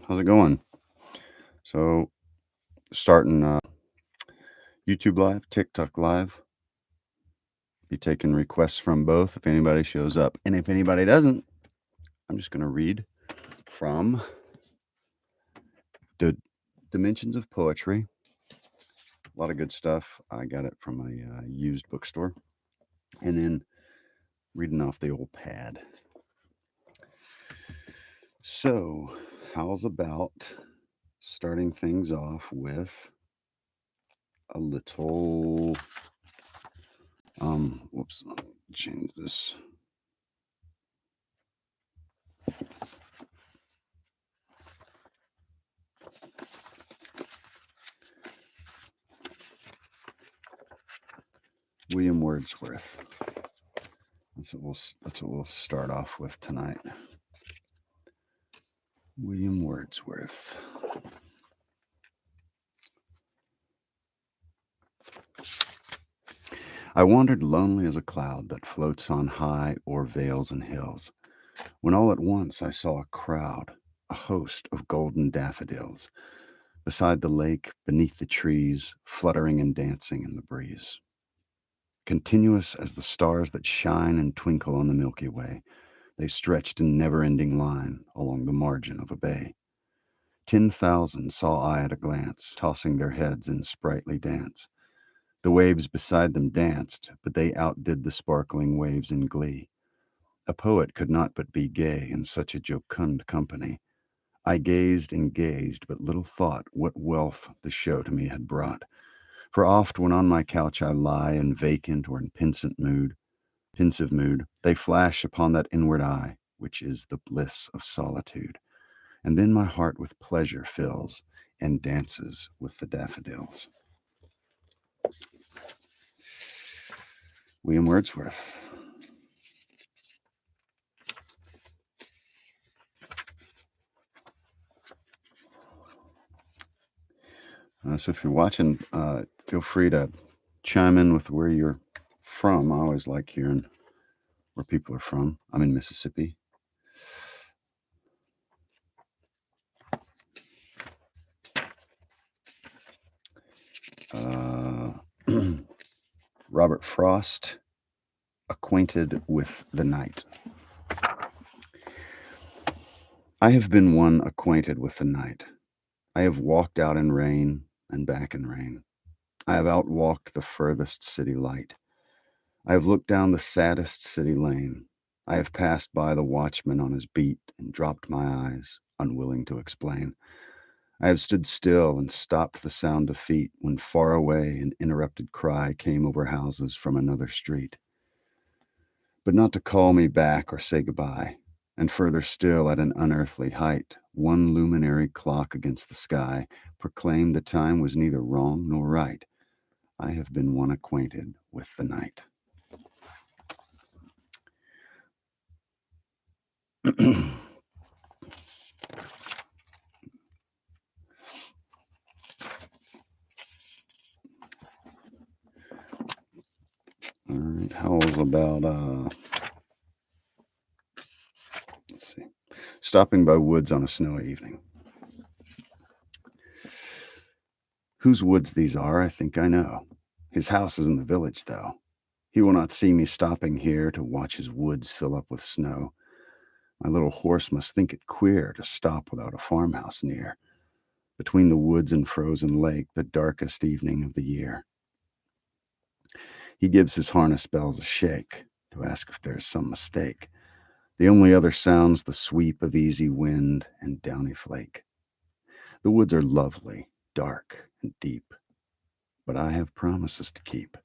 How's it going? So, starting YouTube Live, TikTok Live. Be taking requests from both if anybody shows up. And if anybody doesn't, I'm just going to read from the Dimensions of Poetry. A lot of good stuff. I got it from a used bookstore. And then reading off the old pad. So, how's about starting things off with a little whoops, let me change this. William Wordsworth. That's what we'll start off with tonight. William Wordsworth. I wandered lonely as a cloud that floats on high o'er vales and hills, when all at once I saw a crowd, a host of golden daffodils, beside the lake, beneath the trees, fluttering and dancing in the breeze. Continuous as the stars that shine and twinkle on the Milky Way, they stretched in never-ending line along the margin of a bay. 10,000 saw I at a glance, tossing their heads in sprightly dance. The waves beside them danced, but they outdid the sparkling waves in glee. A poet could not but be gay in such a jocund company. I gazed and gazed, but little thought what wealth the show to me had brought. For oft when on my couch I lie in vacant or in pensive mood, they flash upon that inward eye, which is the bliss of solitude. And then my heart with pleasure fills and dances with the daffodils. William Wordsworth. So if you're watching, feel free to chime in with where you're from. I always like hearing where people are from. I'm in Mississippi. Robert Frost, Acquainted with the Night. I have been one acquainted with the night. I have walked out in rain and back in rain. I have outwalked the furthest city light. I have looked down the saddest city lane. I have passed by the watchman on his beat and dropped my eyes, unwilling to explain. I have stood still and stopped the sound of feet when far away an interrupted cry came over houses from another street. But not to call me back or say goodbye, and further still at an unearthly height, one luminary clock against the sky proclaimed the time was neither wrong nor right. I have been one acquainted with the night. All right, how's about, let's see, stopping by woods on a snowy evening. Whose woods these are, I think I know. His house is in the village, though. He will not see me stopping here to watch his woods fill up with snow. My little horse must think it queer to stop without a farmhouse near, between the woods and frozen lake, the darkest evening of the year. He gives his harness bells a shake to ask if there's some mistake. The only other sound's the sweep of easy wind and downy flake. The woods are lovely, dark, and deep, but I have promises to keep,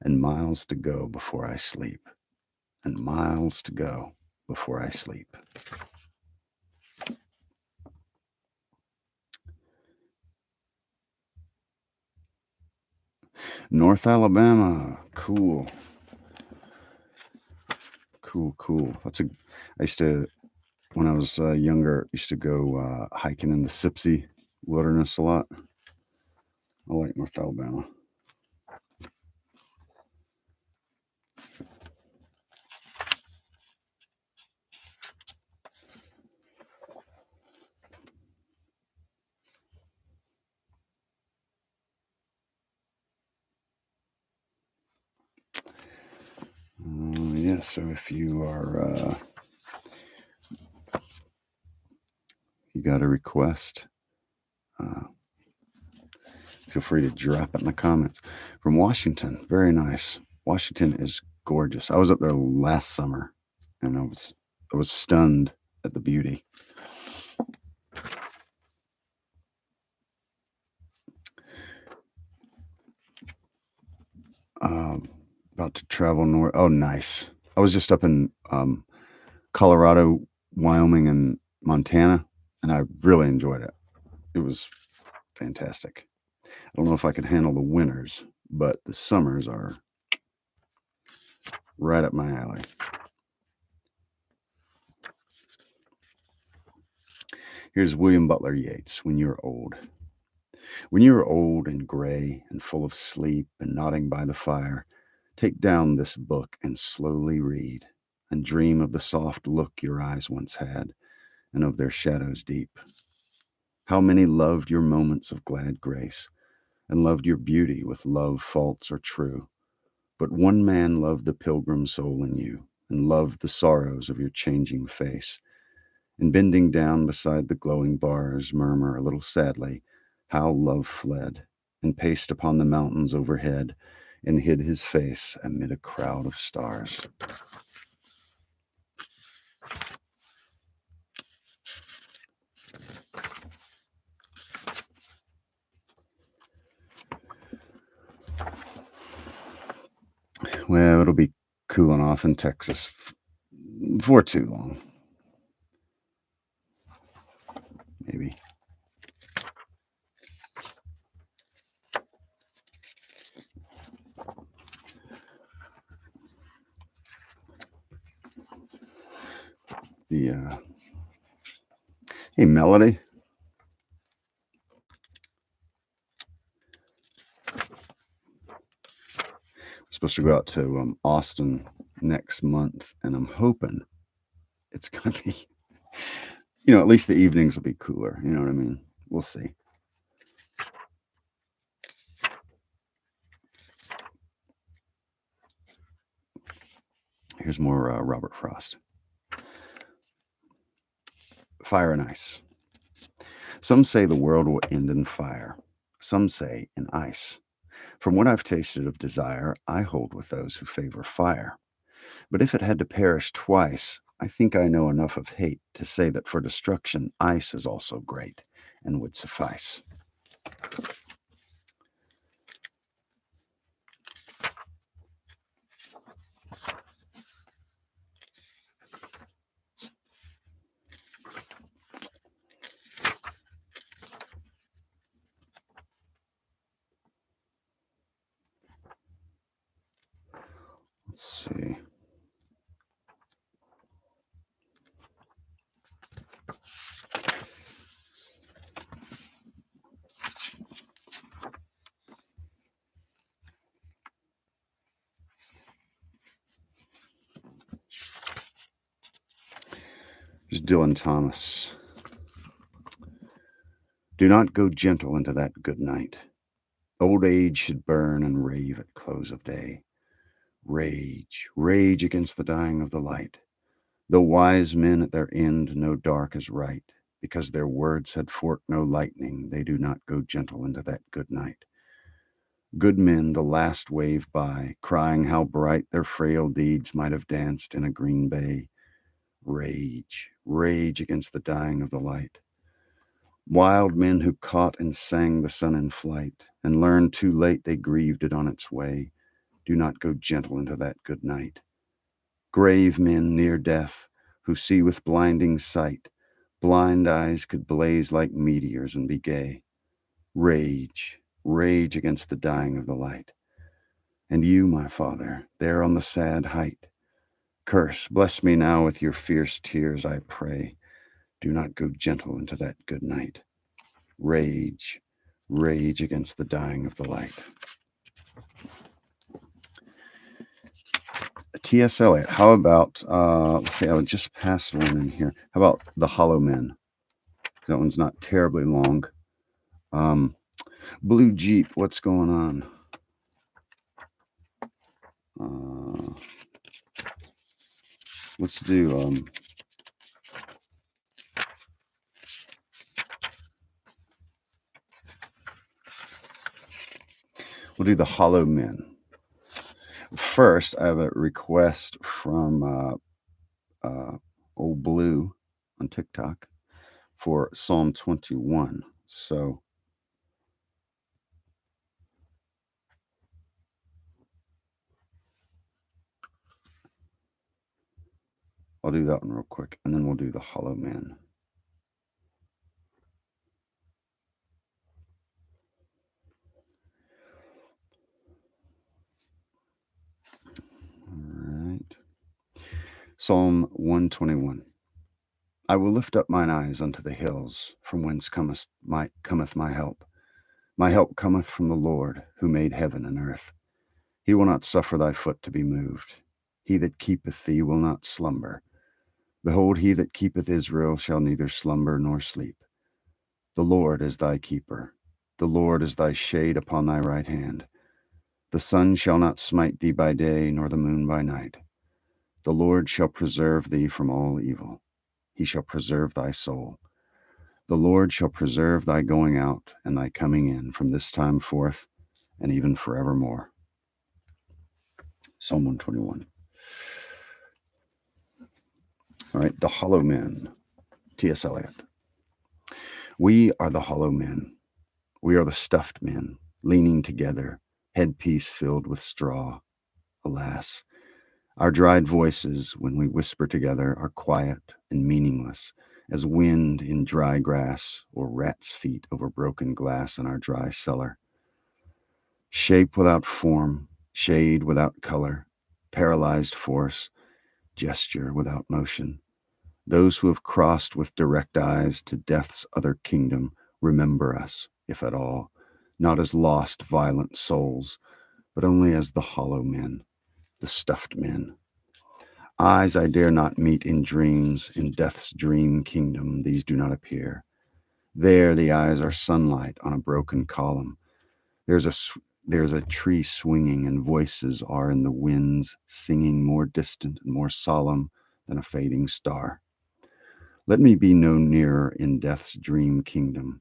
and miles to go before I sleep, and miles to go before I sleep. North Alabama, cool. I used to, when I was younger, used to go hiking in the Sipsey wilderness a lot. I like North Alabama. So if you are, you got a request, feel free to drop it in the comments. From Washington, very nice. Washington is gorgeous. I was up there last summer, and I was stunned at the beauty. About to travel north. Oh, nice. I was just up in Colorado, Wyoming, and Montana, and I really enjoyed it. It was fantastic. I don't know if I could handle the winters, but the summers are right up my alley. Here's William Butler Yeats, When You're Old. When you are old and gray and full of sleep and nodding by the fire, take down this book and slowly read, and dream of the soft look your eyes once had, and of their shadows deep. How many loved your moments of glad grace, and loved your beauty with love false or true. But one man loved the pilgrim soul in you, and loved the sorrows of your changing face, and bending down beside the glowing bars, murmur a little sadly how love fled, and paced upon the mountains overhead, and hid his face amid a crowd of stars. Well, it'll be cooling off in Texas for too long. Maybe. Hey, Melody. I'm supposed to go out to Austin next month, and I'm hoping it's going to be, at least the evenings will be cooler. You know what I mean? We'll see. Here's more Robert Frost. Fire and ice. Some say the world will end in fire. Some say in ice. From what I've tasted of desire, I hold with those who favor fire. But if it had to perish twice, I think I know enough of hate to say that for destruction, ice is also great and would suffice. Let's see. Here's Dylan Thomas. Do not go gentle into that good night. Old age should burn and rave at close of day. Rage, rage against the dying of the light. Though wise men at their end know dark is right, because their words had forked no lightning, they do not go gentle into that good night. Good men the last wave by, crying how bright their frail deeds might have danced in a green bay. Rage, rage against the dying of the light. Wild men who caught and sang the sun in flight, and learned too late they grieved it on its way, do not go gentle into that good night. Grave men near death, who see with blinding sight, blind eyes could blaze like meteors and be gay. Rage, rage against the dying of the light. And you, my father, there on the sad height, curse, bless me now with your fierce tears, I pray. Do not go gentle into that good night. Rage, rage against the dying of the light. T.S. Eliot. How about, let's see, I would just pass one in here. How about The Hollow Men? That one's not terribly long. Blue Jeep, what's going on? Let's do we'll do the hollow men. First, I have a request from Old Blue on TikTok for Psalm 21. So I'll do that one real quick, and then we'll do the hollow man. All right. Psalm 121. I will lift up mine eyes unto the hills, from whence cometh my help. My help cometh from the Lord, who made heaven and earth. He will not suffer thy foot to be moved. He that keepeth thee will not slumber. Behold, he that keepeth Israel shall neither slumber nor sleep. The Lord is thy keeper. The Lord is thy shade upon thy right hand. The sun shall not smite thee by day, nor the moon by night. The Lord shall preserve thee from all evil. He shall preserve thy soul. The Lord shall preserve thy going out and thy coming in from this time forth and even forevermore. Psalm 121. All right, the hollow men. T.S. Eliot. We are the hollow men. We are the stuffed men, leaning together, headpiece filled with straw. Alas, our dried voices, when we whisper together, are quiet and meaningless as wind in dry grass or rat's feet over broken glass in our dry cellar. Shape without form, shade without color, paralyzed force, gesture without motion. Those who have crossed with direct eyes to death's other kingdom remember us, if at all, not as lost, violent souls, but only as the hollow men, the stuffed men. Eyes I dare not meet in dreams, in death's dream kingdom, these do not appear. There the eyes are sunlight on a broken column. There's a tree swinging, and voices are in the winds, singing more distant and more solemn than a fading star. Let me be no nearer in death's dream kingdom.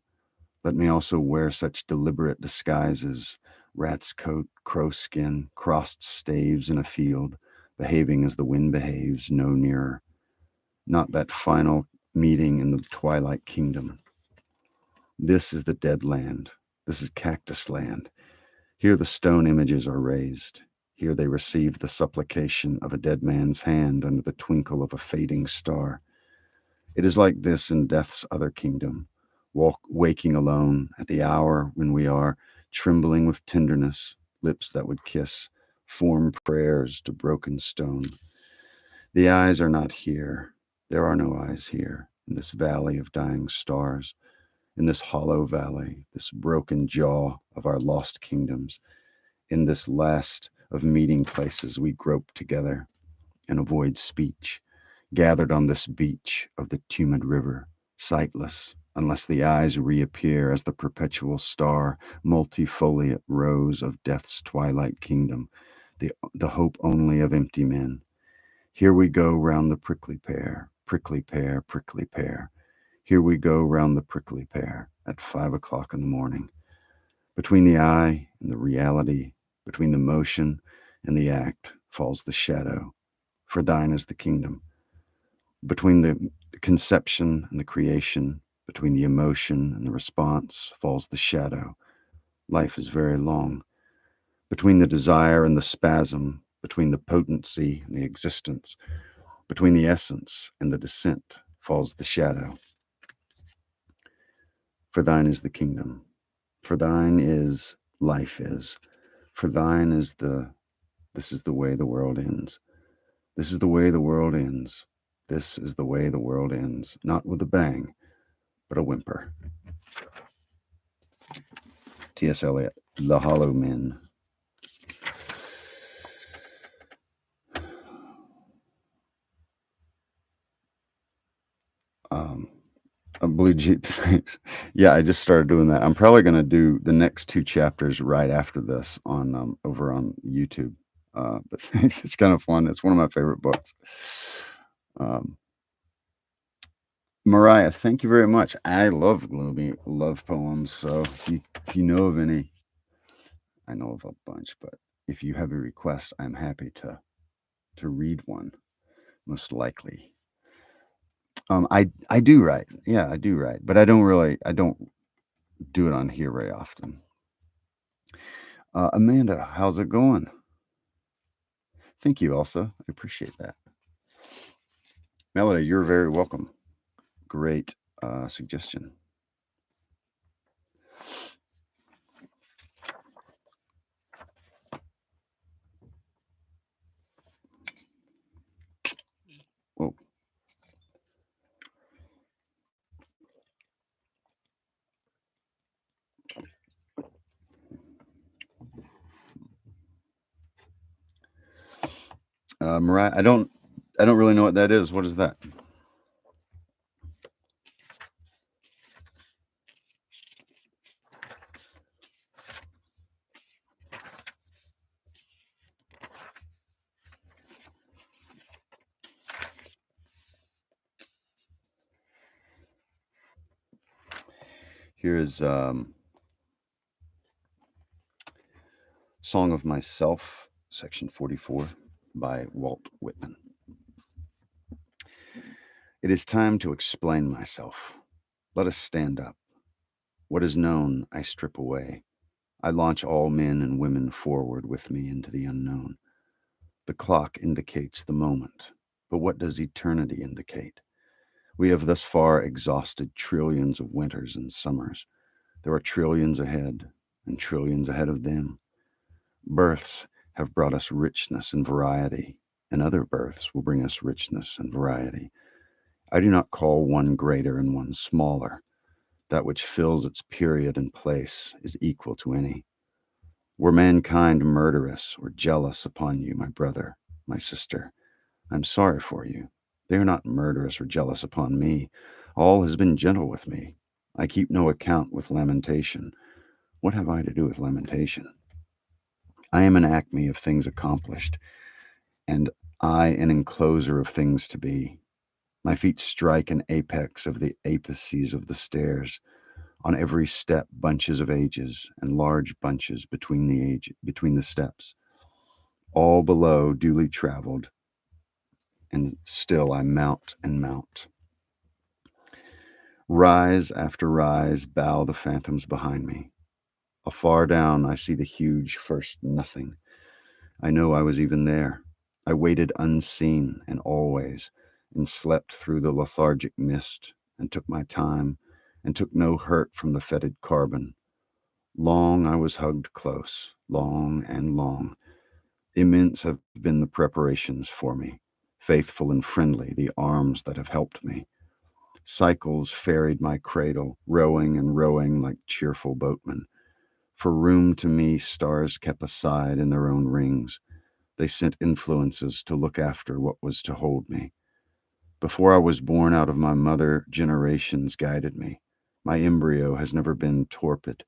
Let me also wear such deliberate disguises, rat's coat, crow skin, crossed staves in a field, behaving as the wind behaves, no nearer. Not that final meeting in the twilight kingdom. This is the dead land. This is cactus land. Here the stone images are raised. Here they receive the supplication of a dead man's hand under the twinkle of a fading star. It is like this in death's other kingdom, waking alone at the hour when we are trembling with tenderness, lips that would kiss, form prayers to broken stone. The eyes are not here. There are no eyes here in this valley of dying stars, in this hollow valley, this broken jaw of our lost kingdoms. In this last of meeting places, we grope together and avoid speech, gathered on this beach of the tumid river, sightless, unless the eyes reappear as the perpetual star, multifoliate rose of death's twilight kingdom, the hope only of empty men. Here we go round the prickly pear, prickly pear, prickly pear. Here we go round the prickly pear at 5 o'clock in the morning. Between the eye and the reality, between the motion and the act, falls the shadow. For thine is the kingdom. Between the conception and the creation, between the emotion and the response, falls the shadow. Life is very long. Between the desire and the spasm, between the potency and the existence, between the essence and the descent, falls the shadow. For thine is the kingdom. For thine is life is. For thine is this is the way the world ends. This is the way the world ends. This is the way the world ends. Not with a bang, but a whimper. T.S. Eliot, The Hollow Men. A Blue Jeep, thanks. Yeah, I just started doing that. I'm probably going to do the next 2 chapters right after this on over on YouTube. But thanks, it's kind of fun. It's one of my favorite books. Um, Mariah, thank you very much. I love gloomy love poems. So if you know of any, I know of a bunch, but if you have a request, I'm happy to read one. Most likely. I do write. Yeah, I do write, but I don't do it on here very often. Amanda, how's it going? Thank you, Elsa. I appreciate that. Melody, you're very welcome. Great suggestion. Whoa. Mariah, I don't really know what that is. What is that? Here is Song of Myself, section 44 by Walt Whitman. It is time to explain myself. Let us stand up. What is known, I strip away. I launch all men and women forward with me into the unknown. The clock indicates the moment, but what does eternity indicate? We have thus far exhausted trillions of winters and summers. There are trillions ahead, and trillions ahead of them. Births have brought us richness and variety, and other births will bring us richness and variety. I do not call one greater and one smaller. That which fills its period and place is equal to any. Were mankind murderous or jealous upon you, my brother, my sister, I'm sorry for you. They are not murderous or jealous upon me. All has been gentle with me. I keep no account with lamentation. What have I to do with lamentation? I am an acme of things accomplished, and I an encloser of things to be. My feet strike an apex of the apices of the stairs. On every step, bunches of ages and large bunches between the steps. All below duly traveled, and still I mount and mount. Rise after rise bow the phantoms behind me. Afar down I see the huge first nothing. I know I was even there. I waited unseen and always, and slept through the lethargic mist, and took my time, and took no hurt from the fetid carbon. Long I was hugged close, long and long. Immense have been the preparations for me, faithful and friendly the arms that have helped me. Cycles ferried my cradle, rowing and rowing like cheerful boatmen. For room to me, stars kept aside in their own rings. They sent influences to look after what was to hold me. Before I was born out of my mother, generations guided me. My embryo has never been torpid.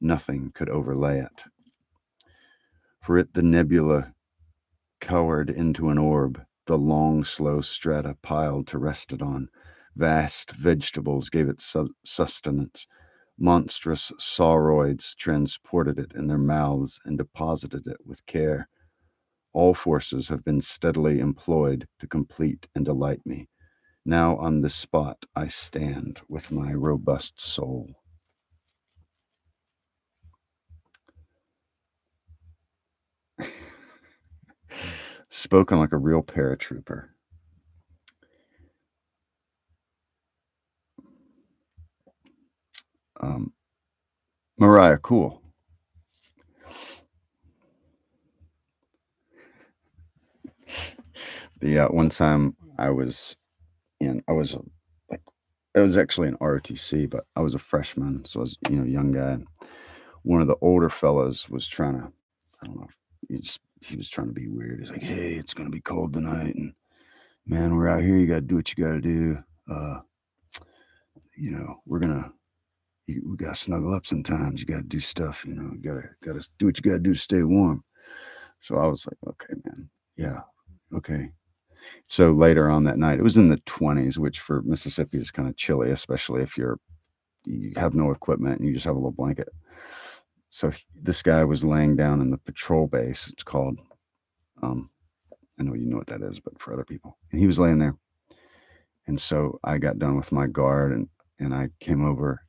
Nothing could overlay it. For it the nebula cowered into an orb, the long, slow strata piled to rest it on. Vast vegetables gave it sustenance. Monstrous sauroids transported it in their mouths and deposited it with care. All forces have been steadily employed to complete and delight me. Now on this spot I stand with my robust soul. Spoken like a real paratrooper. Um, Mariah, cool. The one time I was like, it was actually an ROTC, but I was a freshman, so I was, young guy. One of the older fellas was trying to, I don't know, he was trying to be weird. He's like, "Hey, it's gonna be cold tonight, and man, we're out here. You gotta do what you gotta do. We gotta snuggle up sometimes. You gotta do stuff. You gotta do what you gotta do to stay warm." So I was like, "Okay, man, yeah, okay." So later on that night, it was in the 20s, which for Mississippi is kind of chilly, especially if you have no equipment and you just have a little blanket. So this guy was laying down in the patrol base. It's called, um, I know you know what that is, but for other people, and he was laying there. And so I got done with my guard and I came over.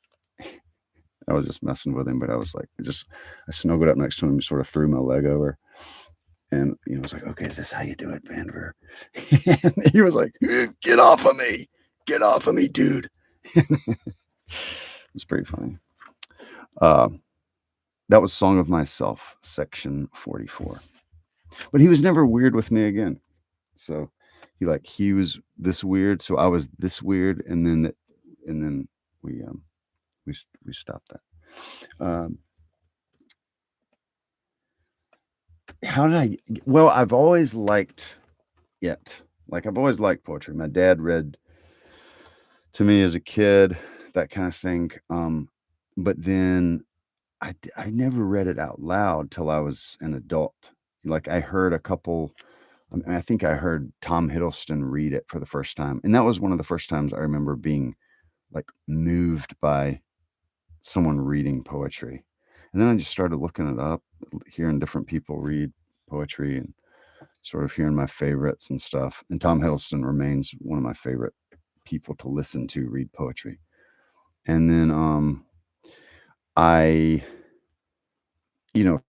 I was just messing with him, but I was like, I snuggled up next to him, sort of threw my leg over, and I was like, "Okay, is this how you do it, Vandiver?" And he was like, "Get off of me! Get off of me, dude!" It's pretty funny. That was "Song of Myself," section 44. But he was never weird with me again. So he was this weird, so I was this weird, and then we we stopped that. How did I? Well, I've always liked it. Like I've always liked poetry. My dad read to me as a kid, that kind of thing. But then I never read it out loud till I was an adult. Like I heard a couple. I think I heard Tom Hiddleston read it for the first time, and that was one of the first times I remember being like moved by someone reading poetry. And then I just started looking it up, hearing different people read poetry and sort of hearing my favorites and stuff. And Tom Hiddleston remains one of my favorite people to listen to read poetry. And then I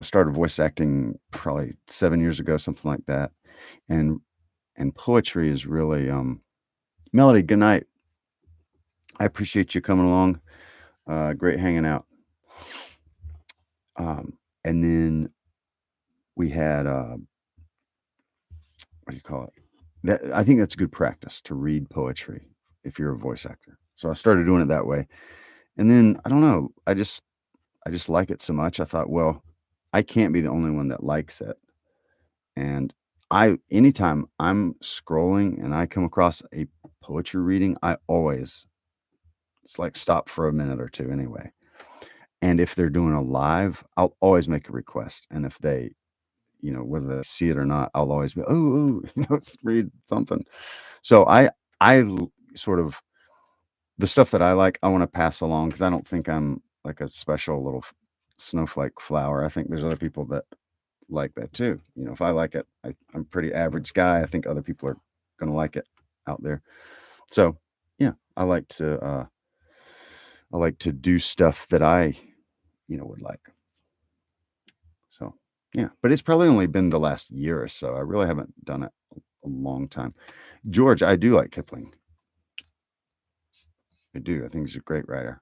started voice acting probably 7 years ago, something like that. And poetry is really Melody, good night. I appreciate you coming along. Great hanging out. And then we had what do you call it? I think that's good practice to read poetry if you're a voice actor. So I started doing it that way. And then I don't know, I just like it so much. I thought, well, I can't be the only one that likes it. And anytime I'm scrolling and I come across a poetry reading, it's like stop for a minute or two anyway. And if they're doing a live, I'll always make a request. And if they, whether they see it or not, I'll always be, oh, let's read something. So sort of the stuff that I like, I want to pass along because I don't think I'm like a special little snowflake flower. I think there's other people that like that too. If I like it, I'm a pretty average guy. I think other people are going to like it out there. So yeah, I like to do stuff that I, would like. So yeah, but it's probably only been the last year or so. I really haven't done it a long time. George, I do like Kipling. I do. I think he's a great writer.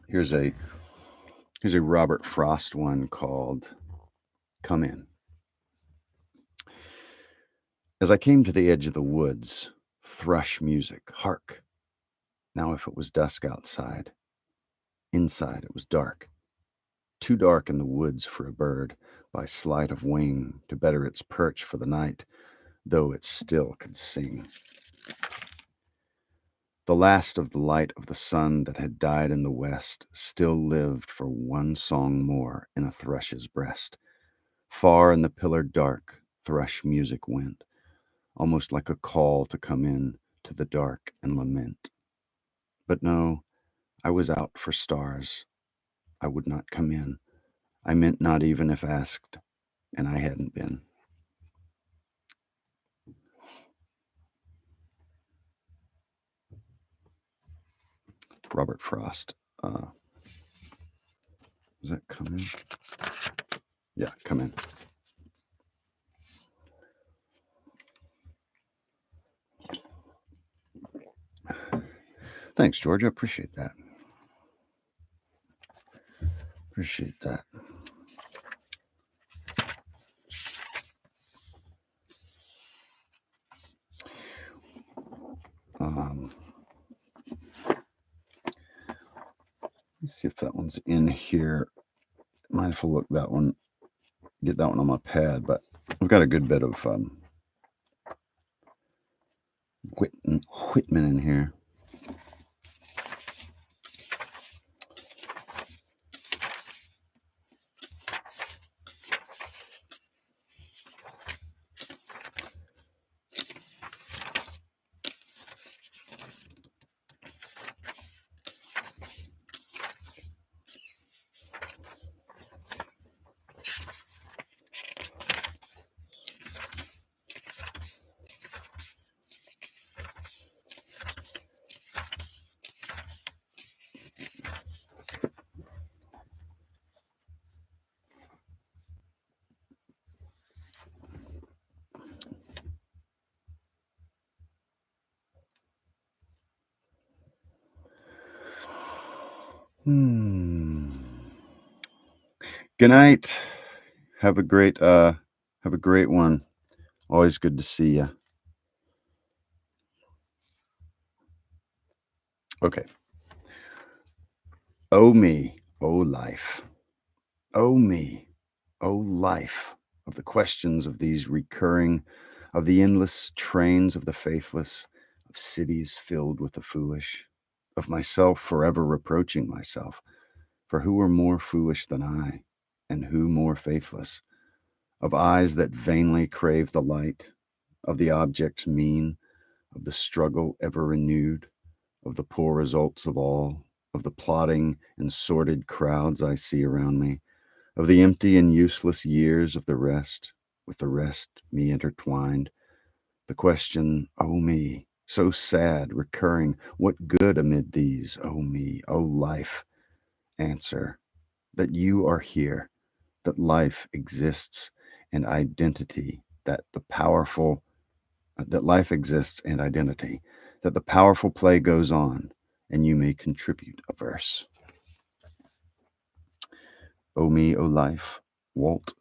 Here's a Robert Frost one called "Come In." As I came to the edge of the woods, thrush music, hark! Now if it was dusk outside, inside it was dark, too dark in the woods for a bird, by sleight of wing, to better its perch for the night, though it still could sing. The last of the light of the sun that had died in the west still lived for one song more in a thrush's breast. Far in the pillared dark, thrush music went, almost like a call to come in to the dark and lament. But no, I was out for stars. I would not come in. I meant not even if asked, and I hadn't been. Robert Frost. Does that come in? Yeah, come in. Thanks, George. I appreciate that. Appreciate that. Let's see if that one's in here. Might have to look that one, get that one on my pad, but I've got a good bit of Whitman in here. Good night. Have a great one. Always good to see you. Okay. Oh me, oh life. Oh me, oh life of the questions of these recurring, of the endless trains of the faithless, of cities filled with the foolish, of myself forever reproaching myself, for who are more foolish than I, and who more faithless, of eyes that vainly crave the light, of the objects mean, of the struggle ever renewed, of the poor results of all, of the plotting and sordid crowds I see around me, of the empty and useless years of the rest, with the rest me intertwined, the question, oh me, so sad, recurring, what good amid these, oh me, oh life? Answer, that you are here, that life exists, and identity, that life exists and identity, that the powerful play goes on, and you may contribute a verse. O me, O life, Walt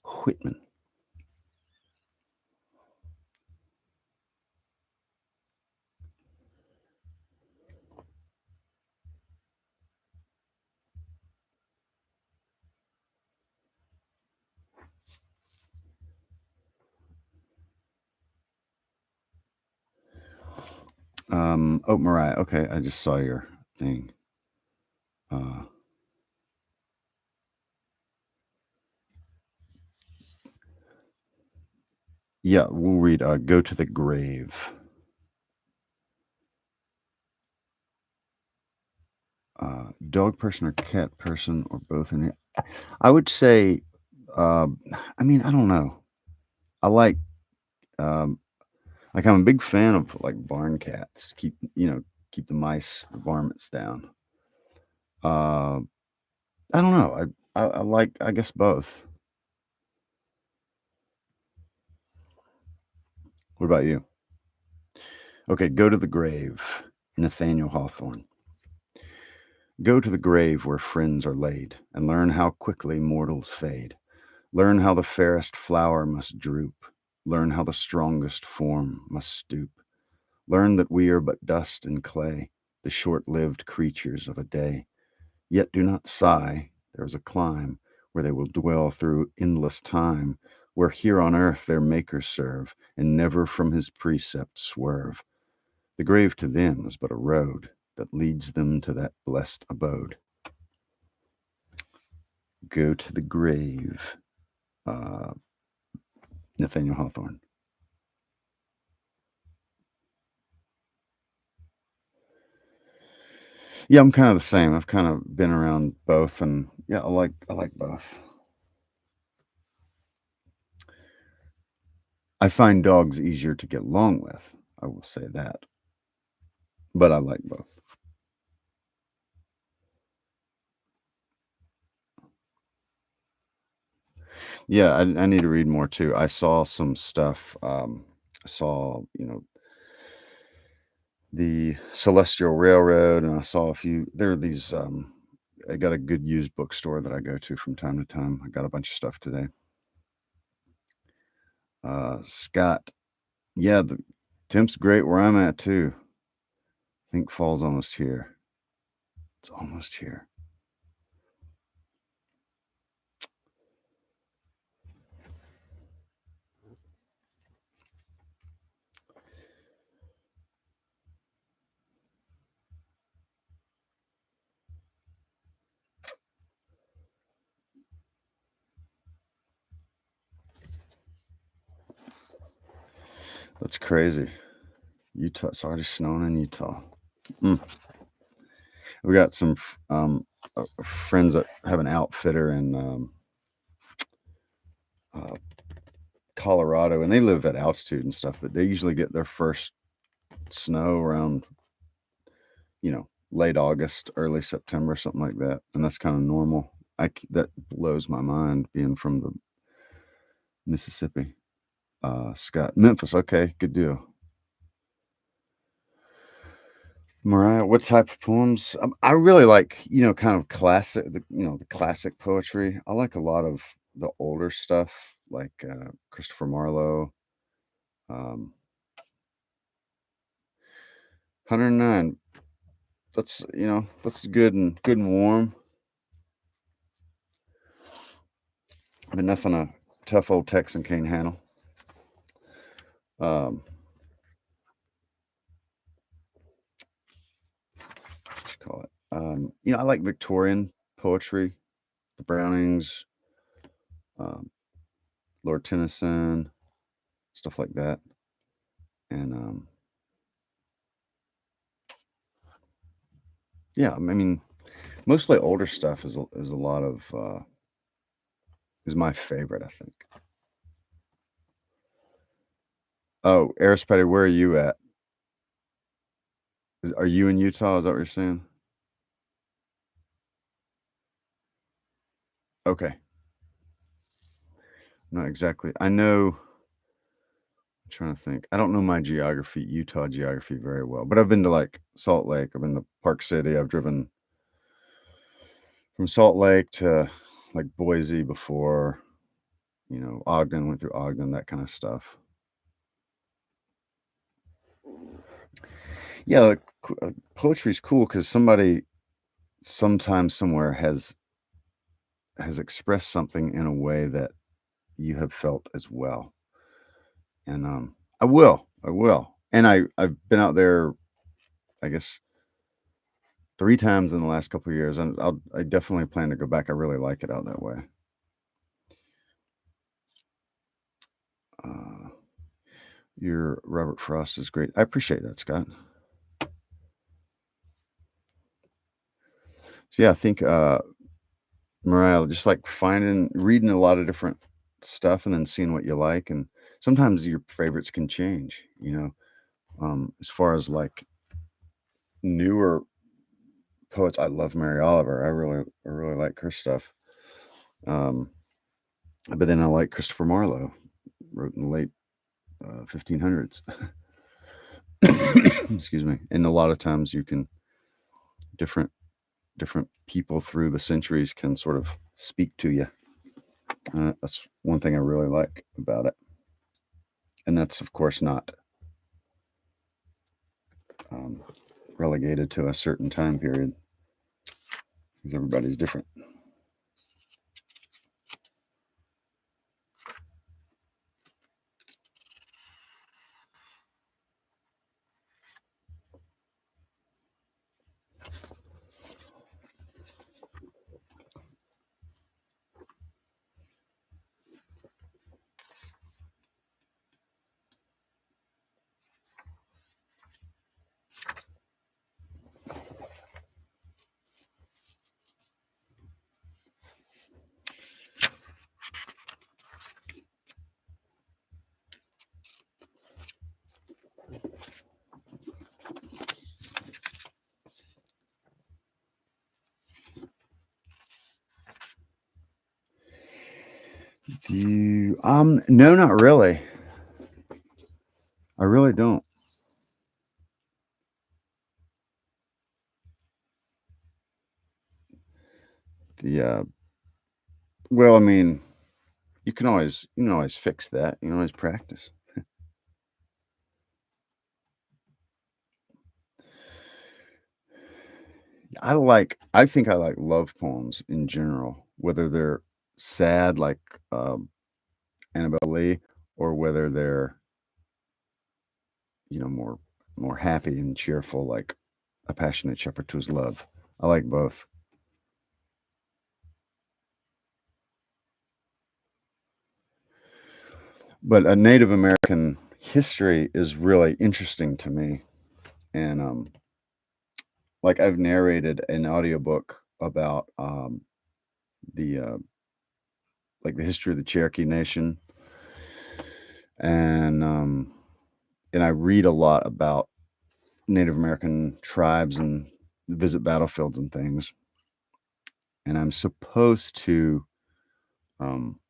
Whitman. Oh, Mariah, okay, I just saw your thing. Yeah, we'll read Go to the Grave. Dog person or cat person or both in it. I would say, I mean, I don't know. I um, like I'm a big fan of like barn cats. Keep the mice, the varmints down. Uh, I don't know. I like, I guess, both. What about you? Okay, Go to the Grave. Nathaniel Hawthorne. Go to the grave where friends are laid, and learn how quickly mortals fade. Learn how the fairest flower must droop. Learn how the strongest form must stoop. Learn that we are but dust and clay, the short-lived creatures of a day. Yet do not sigh, there is a clime where they will dwell through endless time, where here on earth their Maker serve, and never from his precepts swerve. The grave to them is but a road that leads them to that blessed abode. Go to the grave. Uh, Nathaniel Hawthorne. Yeah, I'm kind of the same. I've kind of been around both, and yeah, I like both. I find dogs easier to get along with. I will say that, but I like both. Yeah, I need to read more too. I saw some stuff. I saw the Celestial Railroad, and I saw a few. There are these. I got a good used bookstore that I go to from time to time. I got a bunch of stuff today. Scott, yeah, the temp's great where I'm at too. I think fall's almost here. It's almost here. That's crazy. Utah. It's already snowing in Utah. Mm. We got some friends that have an outfitter in uh, Colorado, and they live at altitude and stuff, but they usually get their first snow around, late August, early September, something like that, and that's kind of normal. That blows my mind being from the Mississippi. Scott, Memphis. Okay, good deal. Mariah, what type of poems? I really like, kind of classic, the classic poetry. I like a lot of the older stuff, like Christopher Marlowe, 109. That's good and warm. But nothing a tough old Texan can't handle. What you call it? I like Victorian poetry, the Brownings, um, Lord Tennyson, stuff like that, and yeah, I mean, mostly older stuff is a lot of is my favorite, I think. Oh, Arispatty, where are you at? Are you in Utah? Is that what you're saying? Okay, not exactly. I know. I'm trying to think. I don't know my geography, Utah geography, very well, but I've been to like Salt Lake. I've been to Park City. I've driven from Salt Lake to like Boise before. Ogden, went through Ogden, that kind of stuff. Yeah, like, poetry's cool because somebody sometimes somewhere has expressed something in a way that you have felt as well. And I will, and I've been out there, I guess, 3 times in the last couple of years, and I definitely plan to go back. I really like it out that way. Uh, your Robert Frost is great. I appreciate that, Scott. So yeah, I think Mariah, just like reading a lot of different stuff and then seeing what you like, and sometimes your favorites can change. As far as like newer poets, I love Mary Oliver. I really like her stuff. Um, but then I like Christopher Marlowe, wrote in the late 1500s. Excuse me. And a lot of times you can different different people through the centuries can sort of speak to you. That's one thing I really like about it, and that's of course not um, relegated to a certain time period because everybody's different. Do you, no, not really. I really don't. The well, I mean, you can always fix that. You can always practice. I think I like love poems in general, whether they're sad like um, Annabelle Lee, or whether they're more happy and cheerful like A Passionate Shepherd to His Love. I like both. But a Native American history is really interesting to me, and, like, I've narrated an audiobook about, the, like, the history of the Cherokee Nation, and, and I read a lot about Native American tribes and visit battlefields and things, and I'm supposed to, um,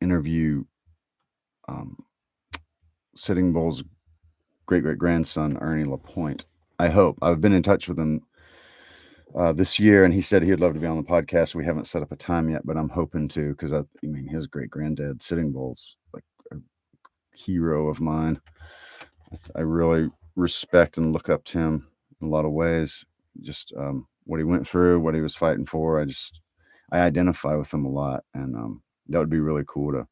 interview, um, Sitting Bull's great-great-grandson, Ernie LaPointe. I hope. I've been in touch with him, this year, and he said he'd love to be on the podcast. We haven't set up a time yet, but I'm hoping to, 'cause I mean, his great-granddad, Sitting Bull's, like, a hero of mine. I really respect and look up to him in a lot of ways. Just, what he went through, what he was fighting for, I identify with him a lot, and, that would be really cool to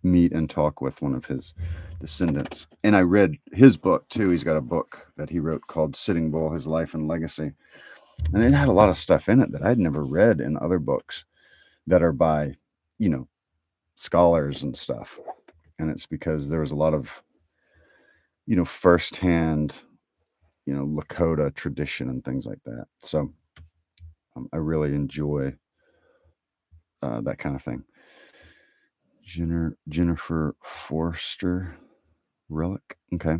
meet and talk with one of his descendants. And I read his book too. He's got a book that he wrote called Sitting Bull: His Life and Legacy, and it had a lot of stuff in it that I'd never read in other books that are by, you know, scholars and stuff. And it's because there was a lot of, firsthand, Lakota tradition and things like that. So I really enjoy that kind of thing. Jennifer Forster Relic. Okay.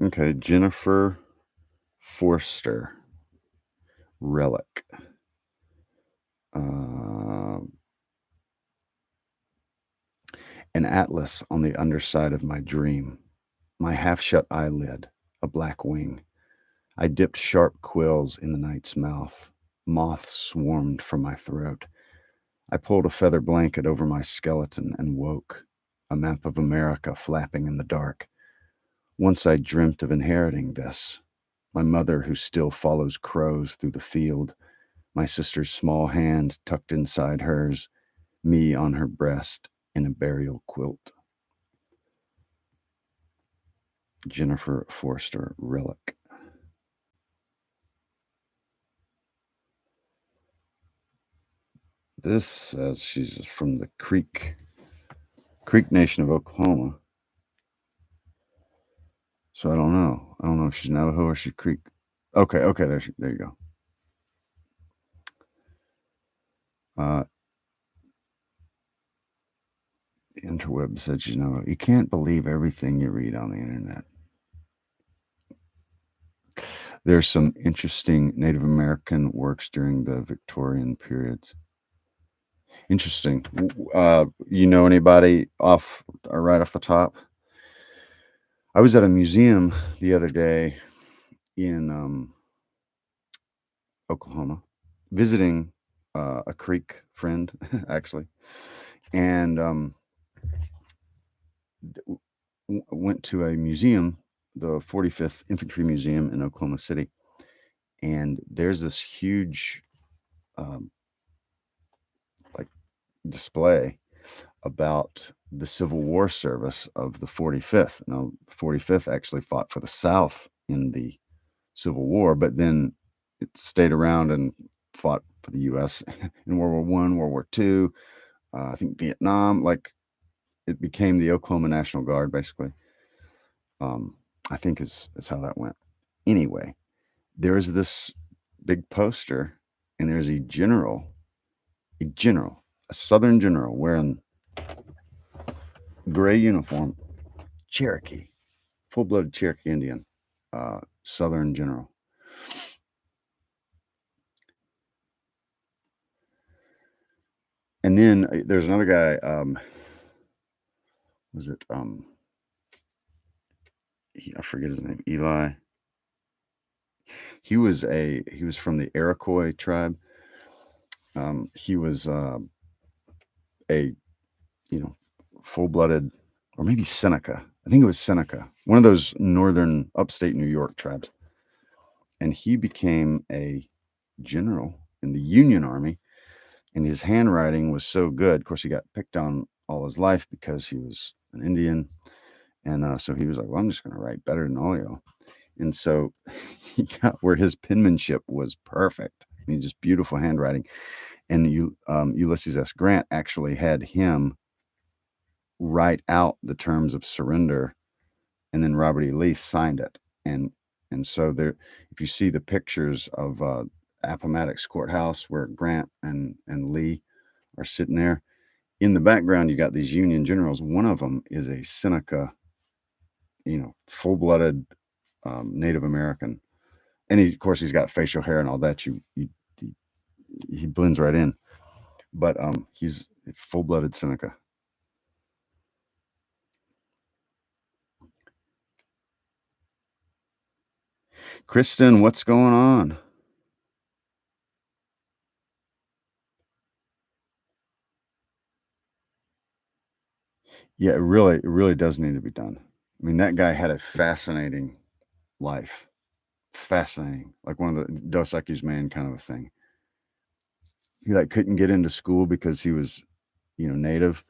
Okay. Jennifer Forster Relic. Um, an atlas on the underside of my dream, my half shut eyelid, a black wing. I dipped sharp quills in the night's mouth. Moths swarmed from my throat. I pulled a feather blanket over my skeleton and woke, a map of America flapping in the dark. Once I dreamt of inheriting this. My mother, who still follows crows through the field, my sister's small hand tucked inside hers, me on her breast in a burial quilt. Jennifer Forster Relic. This says she's from the Creek Nation of Oklahoma. So I don't know. I don't know if she's Navajo or she's Creek. Okay, there you go. Uh, the interweb said she's Navajo. You can't believe everything you read on the internet. There's some interesting Native American works during the Victorian periods. Interesting. You know anybody right off the top? I was at a museum the other day in Oklahoma, visiting a Creek friend, actually, and went to a museum, the 45th Infantry Museum in Oklahoma City, and there's this huge um, like display about the Civil War service of the 45th. Now, the 45th actually fought for the South in the Civil War, but then it stayed around and fought for the U.S. in World War I, World War II, I think Vietnam. Like, it became the Oklahoma National Guard, basically. Um, I think is how that went. Anyway, there is this big poster, and there's a Southern general wearing gray uniform, Cherokee, full-blooded Cherokee Indian, Southern general. And then there's another guy. Was it I forget his name. Eli. He was from the Iroquois tribe. He was a you know full-blooded, or maybe Seneca. I think it was Seneca, one of those northern upstate New York tribes, and he became a general in the Union Army. And his handwriting was so good. Of course, he got picked on all his life because he was an Indian, and so he was like, "Well, I'm just going to write better than all y'all." And so he got where his penmanship was perfect. I mean, just beautiful handwriting. And Ulysses S. Grant actually had him write out the terms of surrender, and then Robert E. Lee signed it. And so there, if you see the pictures of Appomattox Courthouse where Grant and Lee are sitting there, in the background you got these Union generals. One of them is a Seneca, full-blooded Native American, and of course he's got facial hair and all that. He blends right in, but he's full-blooded Seneca. Kristen, what's going on? Yeah, it really does need to be done. I mean, that guy had a fascinating life. Fascinating, like one of the Dos Equis man kind of a thing. He couldn't get into school because he was, native,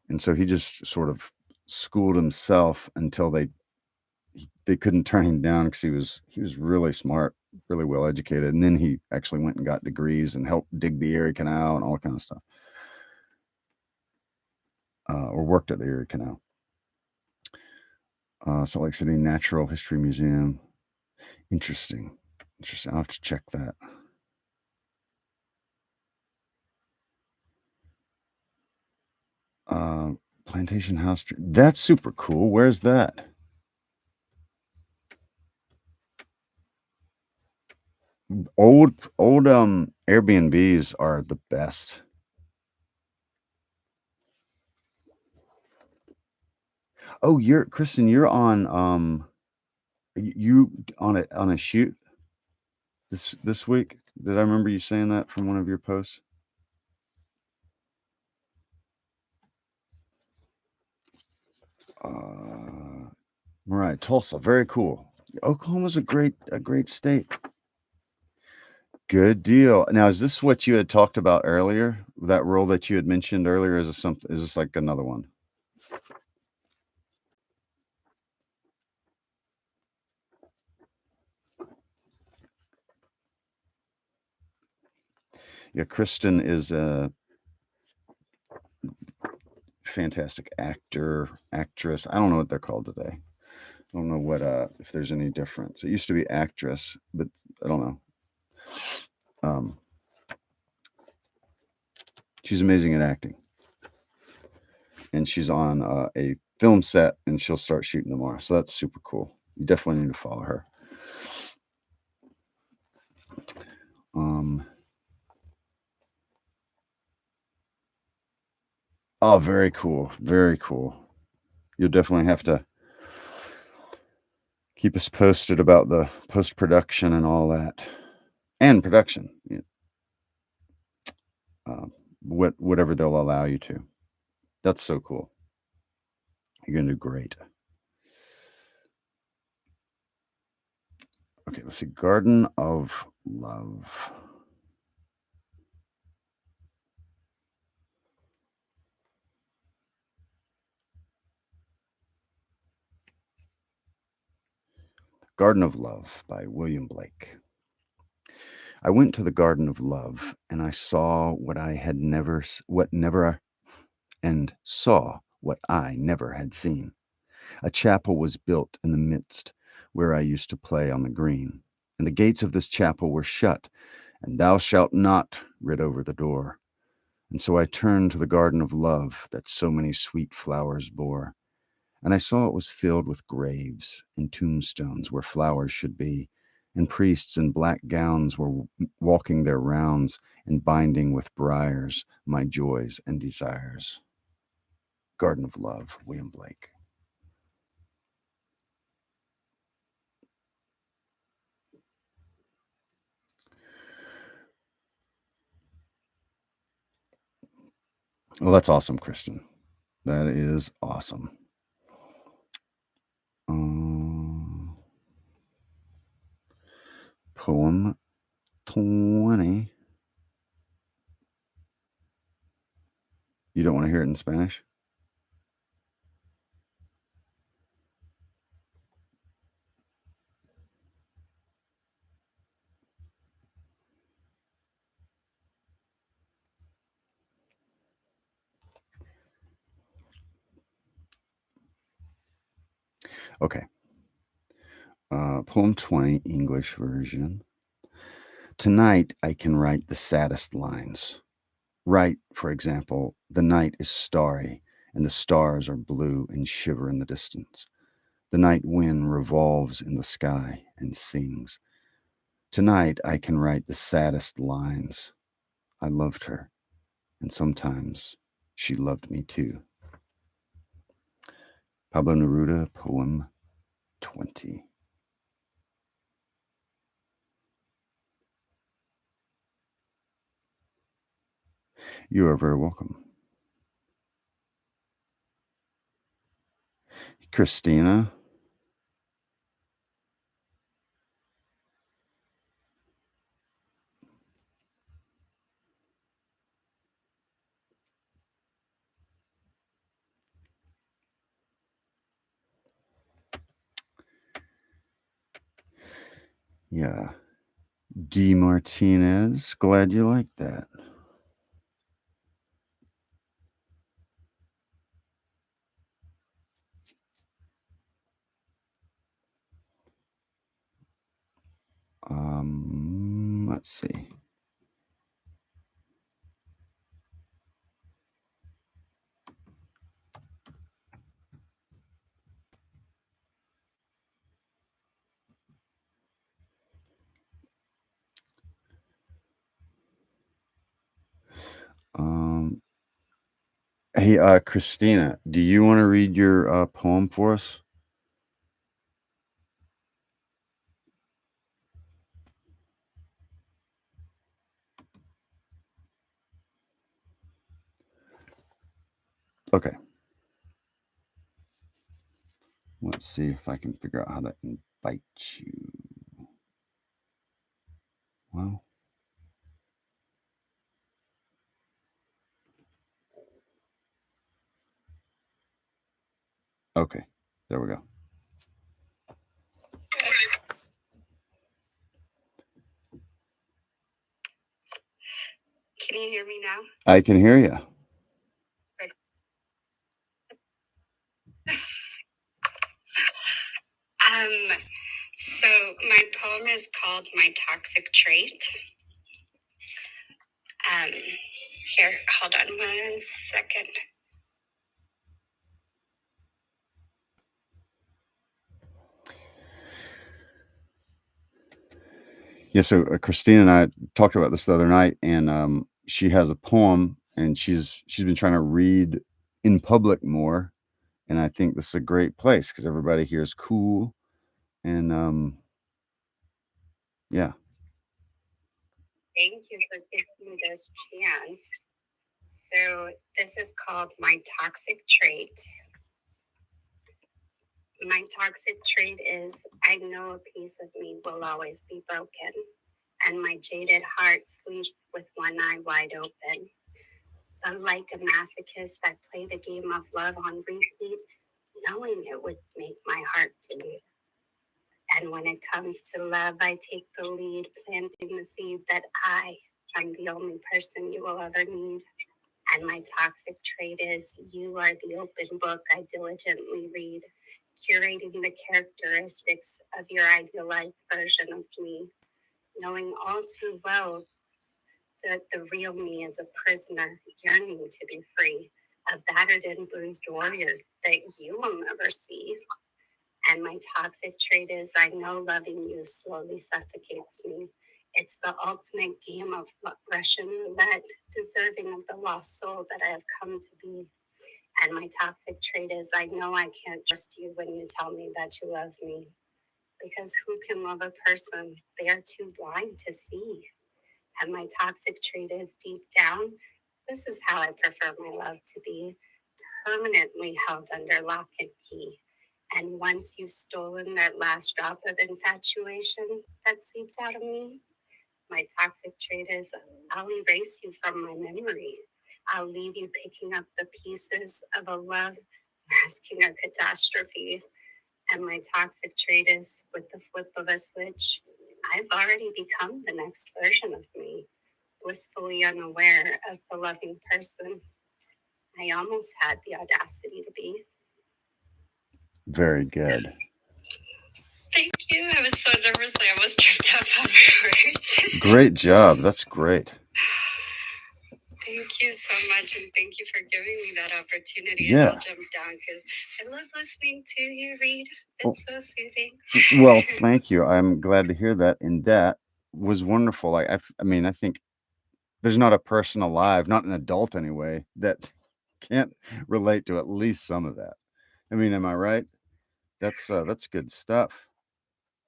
and so he just sort of schooled himself until they couldn't turn him down because he was really smart, really well educated, and then he actually went and got degrees and helped dig the Erie Canal and all kind of stuff, or worked at the Erie Canal. Salt Lake City Natural History Museum. Interesting. I'll have to check that. Plantation House. That's super cool. Where's that? Old Airbnbs are the best. Oh, Kristen, you're on you on a shoot this week. Did I remember you saying that from one of your posts? Right, Tulsa, very cool. Oklahoma's a great state. Good deal. Now, is this what you had talked about earlier? That role that you had mentioned earlier, is this like another one? Yeah, Kristen is a fantastic actress. I don't know what they're called today. I don't know what if there's any difference. It used to be actress, but I don't know. She's amazing at acting, and she's on a film set, and she'll start shooting tomorrow. So that's super cool. You definitely need to follow her. Oh, very cool. Very cool. You'll definitely have to keep us posted about the post-production and all that, and production. Whatever they'll allow you to. That's so cool. You're gonna do great. Okay, let's see. Garden of Love. Garden of Love by William Blake. I went to the Garden of Love, and I saw what I had never, what never, and saw what I never had seen. A chapel was built in the midst where I used to play on the green, and the gates of this chapel were shut, and thou shalt not writ over the door. And so I turned to the Garden of Love that so many sweet flowers bore, and I saw it was filled with graves and tombstones where flowers should be, and priests in black gowns were walking their rounds and binding with briars my joys and desires. Garden of Love, William Blake. Well, that's awesome, Kristen. That is awesome. Poem 20. You don't want to hear it in Spanish? Okay. Poem 20, English version. Tonight I can write the saddest lines. Write, for example, the night is starry and the stars are blue and shiver in the distance. The night wind revolves in the sky and sings. Tonight I can write the saddest lines. I loved her, and sometimes she loved me too. Pablo Neruda, poem 20. You are very welcome. Cristina. Yeah. D. Martinez. Glad you like that. Let's see. Hey, Christina, do you want to read your poem for us? Okay. Let's see if I can figure out how to invite you. Well, okay. There we go. Can you hear me now? I can hear you. So my poem is called My Toxic Trait. Here, hold on 1 second. Yeah, so Christina and I talked about this the other night, and she has a poem, and she's been trying to read in public more, and I think this is a great place because everybody here is cool, and yeah. Thank you for giving me this chance. So this is called My Toxic Trait. My toxic trait is I know a piece of me will always be broken, and my jaded heart sleeps with one eye wide open. But like a masochist, I play the game of love on repeat, knowing it would make my heart bleed. And when it comes to love, I take the lead, planting the seed that I'm the only person you will ever need. And my toxic trait is you are the open book I diligently read, curating the characteristics of your idealized version of me, knowing all too well that the real me is a prisoner yearning to be free, a battered and bruised warrior that you will never see. And my toxic trait is I know loving you slowly suffocates me. It's the ultimate game of Russian roulette, deserving of the lost soul that I have come to be. And my toxic trait is I know I can't trust you when you tell me that you love me. Because who can love a person they are too blind to see? And my toxic trait is deep down, this is how I prefer my love to be, permanently held under lock and key. And once you've stolen that last drop of infatuation that seeps out of me, my toxic trait is I'll erase you from my memory. I'll leave you picking up the pieces of a love masking a catastrophe. And my toxic trait is with the flip of a switch, I've already become the next version of me, blissfully unaware of the loving person I almost had the audacity to be. Very good. Thank you. I was so nervous I almost tripped up on my words. Great job. That's great. Thank you so much, and thank you for giving me that opportunity. Yeah. And I'll jump down because I love listening to you read. It's so soothing. Well, thank you. I'm glad to hear that. And that was wonderful. I mean, I think there's not a person alive, not an adult anyway, that can't relate to at least some of that. I mean, am I right? That's good stuff.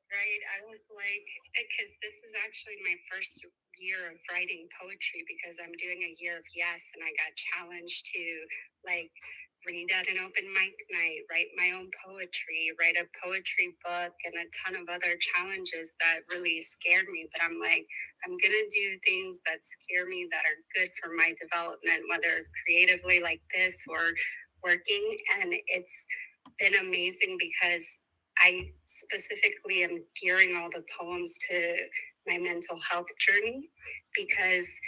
Right. I was like, because this is actually my first year of writing poetry because I'm doing a year of Yes, and I got challenged to like read at an open mic night, write my own poetry, write a poetry book, and a ton of other challenges that really scared me. But I'm like, I'm going to do things that scare me that are good for my development, whether creatively like this or working. And it's been amazing because I specifically am gearing all the poems to my mental health journey because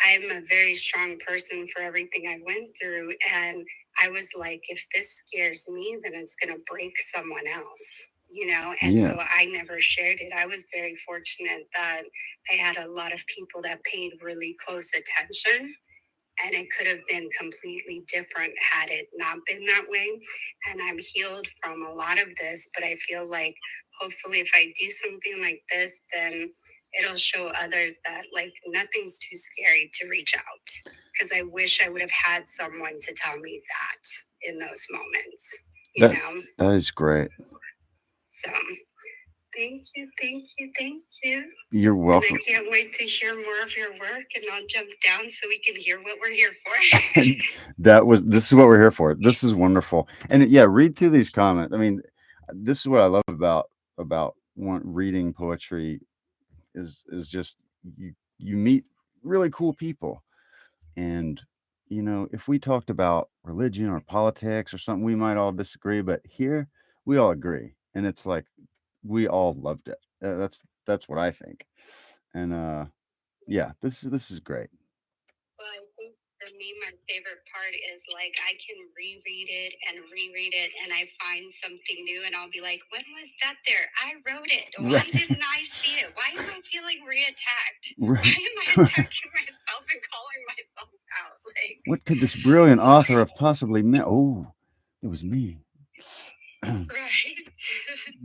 I'm a very strong person for everything I went through. And I was like, if this scares me, then it's going to break someone else, you know? And Yeah. so I never shared it. I was very fortunate that I had a lot of people that paid really close attention. And it could have been completely different had it not been that way. And I'm healed from a lot of this, but I feel like hopefully if I do something like this, then it'll show others that like nothing's too scary to reach out. Because I wish I would have had someone to tell me that in those moments, you know? That is great. So thank you, thank you, thank you. You're welcome. And I can't wait to hear more of your work, and I'll jump down so we can hear what we're here for. This is what we're here for. This is wonderful. And yeah, read through these comments. I mean, this is what I love about reading poetry is just you meet really cool people. And you know, if we talked about religion or politics or something, we might all disagree, but here we all agree. And it's like we all loved it. That's what I think. And yeah, this is great. Well, I think for me, my favorite part is like I can reread it and reread it, and I find something new, and I'll be like, "When was that there? I wrote it. Why didn't I see it? Why am I feeling reattacked? Why am I attacking myself and calling myself out? Like, what could this brilliant author have possibly meant? Oh, it was me." Right.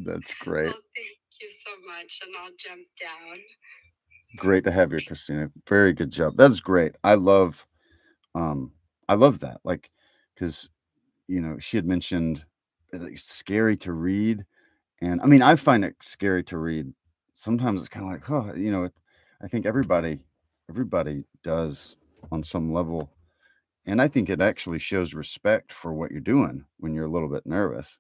That's great. Well, thank you so much, and I'll jump down. Great to have you, Cristina. Very good job. That's great. I love that. Like, because you know, she had mentioned it's scary to read, and I mean, I find it scary to read. Sometimes it's kind of like, oh, you know, I think everybody does on some level, and I think it actually shows respect for what you're doing when you're a little bit nervous.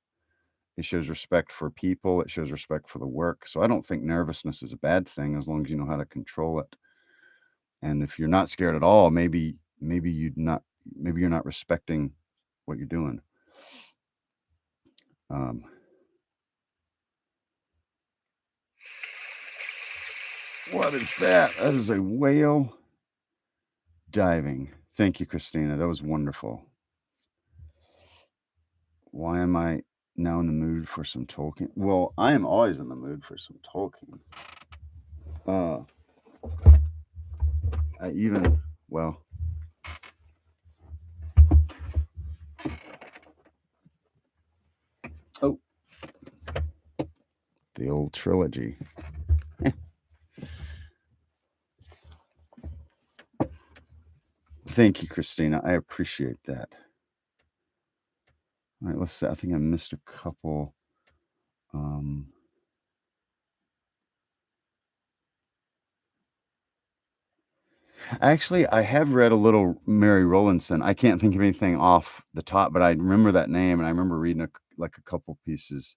It shows respect for people. It shows respect for the work. So I don't think nervousness is a bad thing as long as you know how to control it. And if you're not scared at all, maybe you're not respecting what you're doing. What is that? That is a whale diving. Thank you, Cristina. That was wonderful. Why am I now in the mood for some Tolkien? Well, I am always in the mood for some Tolkien. Well, oh, the old trilogy. Thank you, Christina. I appreciate that. All right, let's see. I think I missed a couple. Actually, I have read a little Mary Rowlandson. I can't think of anything off the top, but I remember that name, and I remember reading a couple pieces.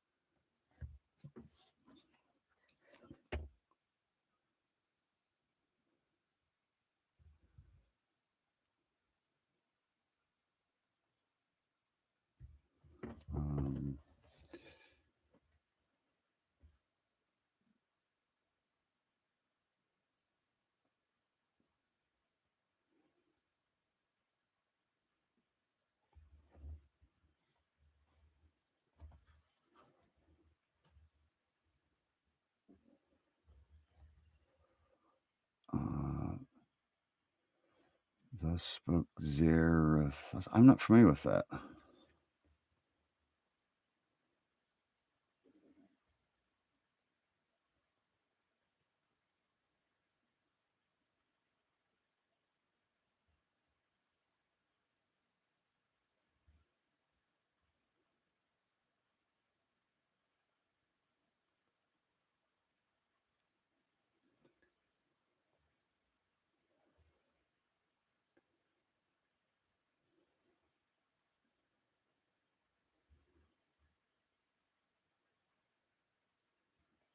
Um, Thus spoke Zarathustra. I'm not familiar with that.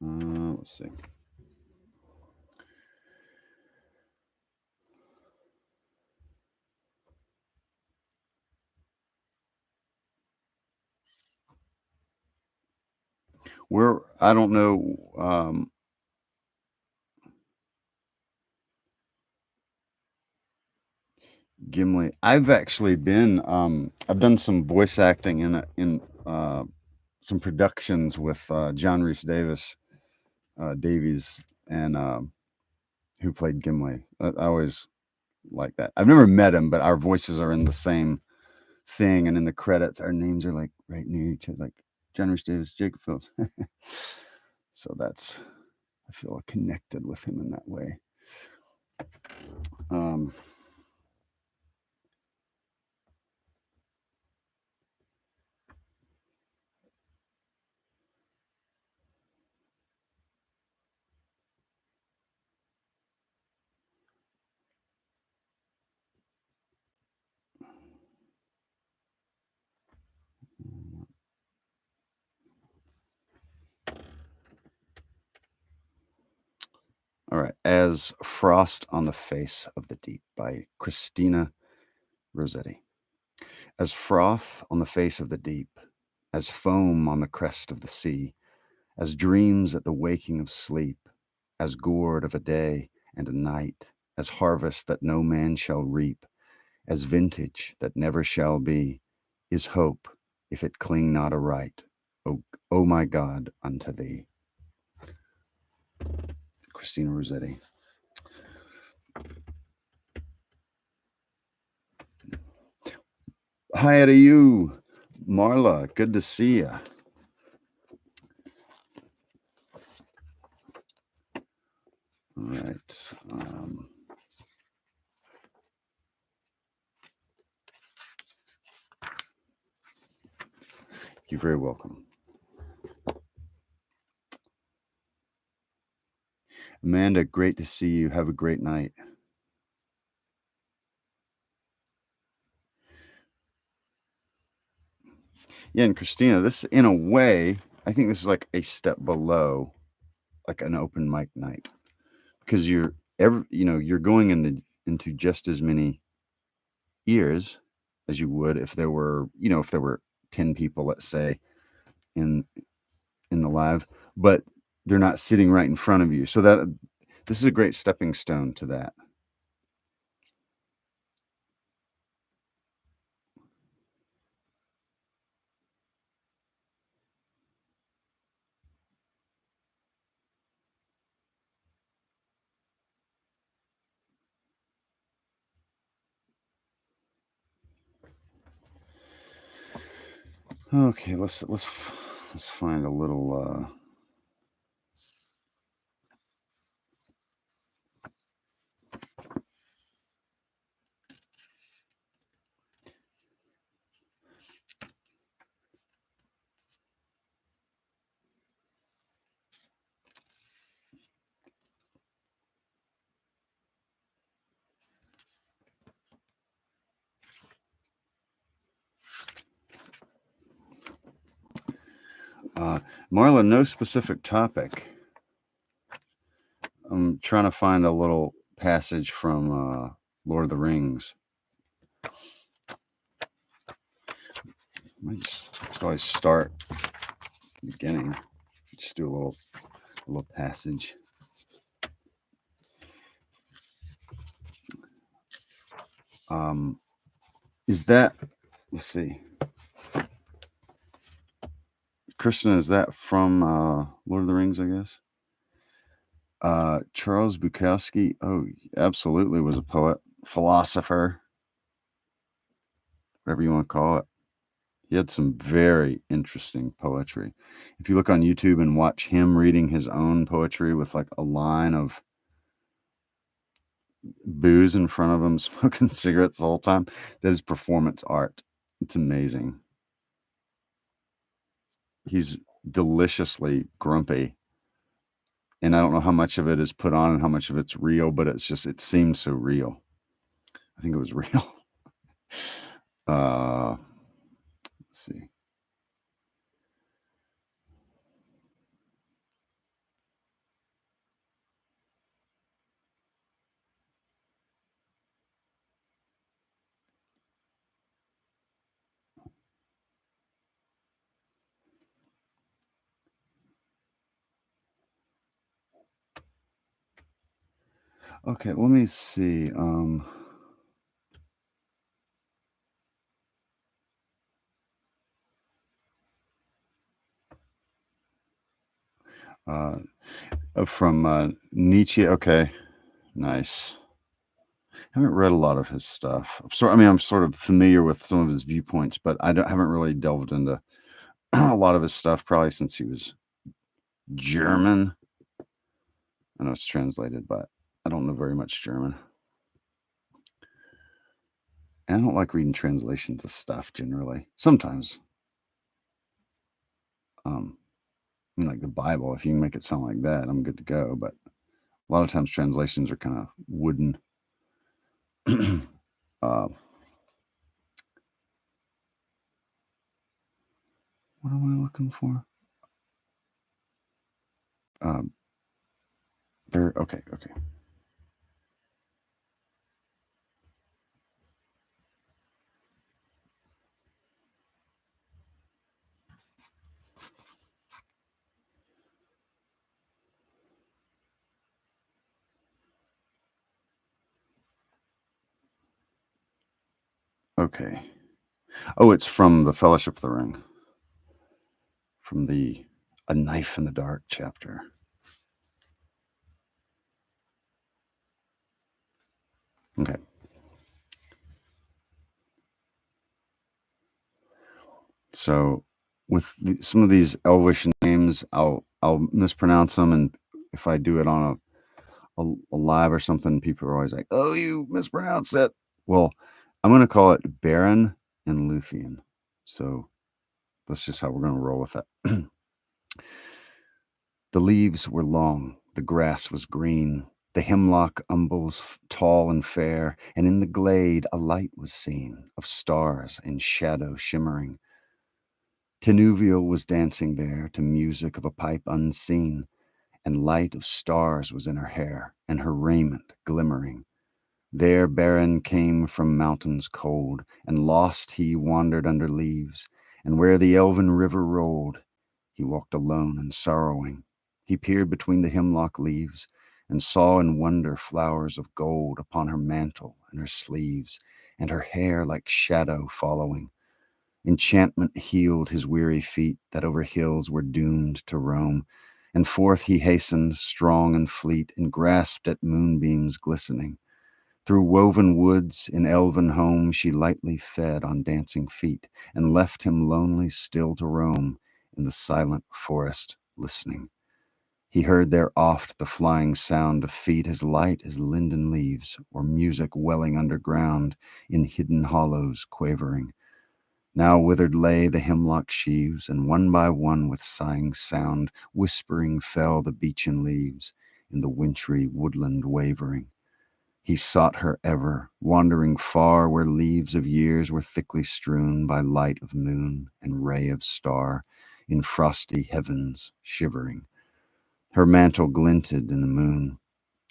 Let's see. I don't know. Gimli. I've actually been. I've done some voice acting in some productions with John Rhys Davies, and who played Gimli. I always like that. I've never met him, but our voices are in the same thing, and in the credits, our names are like right near each other, like John Rhys Davies, Jake Phillips. So I feel connected with him in that way. All right. As Frost on the Face of the Deep by Cristina Rosseti. As froth on the face of the deep, as foam on the crest of the sea, as dreams at the waking of sleep, as gourd of a day and a night, as harvest that no man shall reap, as vintage that never shall be, is hope, if it cling not aright, O my God, unto thee. Cristina Rosseti. Hi to you, Marla. Good to see you. All right. You're very welcome. Amanda, great to see you. Have a great night. Yeah, and Christina, this in a way, I think this is like a step below like an open mic night, because you're going into just as many ears as you would if there were 10 people, let's say, in the live, but they're not sitting right in front of you. So that this is a great stepping stone to that. Okay, let's find a little Marla, no specific topic. I'm trying to find a little passage from Lord of the Rings. So I start beginning. Just do a little passage. Is that? Let's see. Cristina, is that from Lord of the Rings? I guess. Charles Bukowski. Oh, absolutely, was a poet, philosopher, whatever you want to call it. He had some very interesting poetry. If you look on YouTube and watch him reading his own poetry with like a line of booze in front of him, smoking cigarettes the whole time, that is performance art. It's amazing. He's deliciously grumpy. And I don't know how much of it is put on and how much of it's real, but it seems so real. I think it was real. Let's see. Okay, let me see. From Nietzsche. Okay, nice. I haven't read a lot of his stuff. I'm sort of familiar with some of his viewpoints, but haven't really delved into a lot of his stuff, probably since he was German. I know it's translated, but I don't know very much German. And I don't like reading translations of stuff generally. Sometimes. Like the Bible, if you can make it sound like that, I'm good to go. But a lot of times translations are kind of wooden. What am I looking for? Okay. Okay. Oh, it's from the Fellowship of the Ring. From the A Knife in the Dark chapter. Okay. So with some of these Elvish names, I'll mispronounce them, and if I do it on a live or something, people are always like, "Oh, you mispronounced it." Well, I'm going to call it Baron and Luthien. So that's just how we're going to roll with it. The leaves were long, the grass was green, the hemlock umbels tall and fair, and in the glade a light was seen of stars in shadow shimmering. Tinuvial was dancing there to music of a pipe unseen, and light of stars was in her hair, and her raiment glimmering. There Baron came from mountains cold, and lost he wandered under leaves, and where the elven river rolled, he walked alone and sorrowing. He peered between the hemlock leaves, and saw in wonder flowers of gold upon her mantle and her sleeves, and her hair like shadow following. Enchantment healed his weary feet that over hills were doomed to roam, and forth he hastened, strong and fleet, and grasped at moonbeams glistening. Through woven woods in elven home she lightly fed on dancing feet, and left him lonely still to roam in the silent forest listening. He heard there oft the flying sound of feet as light as linden leaves, or music welling underground in hidden hollows quavering. Now withered lay the hemlock sheaves, and one by one with sighing sound, whispering fell the beechen leaves, in the wintry woodland wavering. He sought her ever, wandering far where leaves of years were thickly strewn by light of moon and ray of star, in frosty heavens shivering. Her mantle glinted in the moon,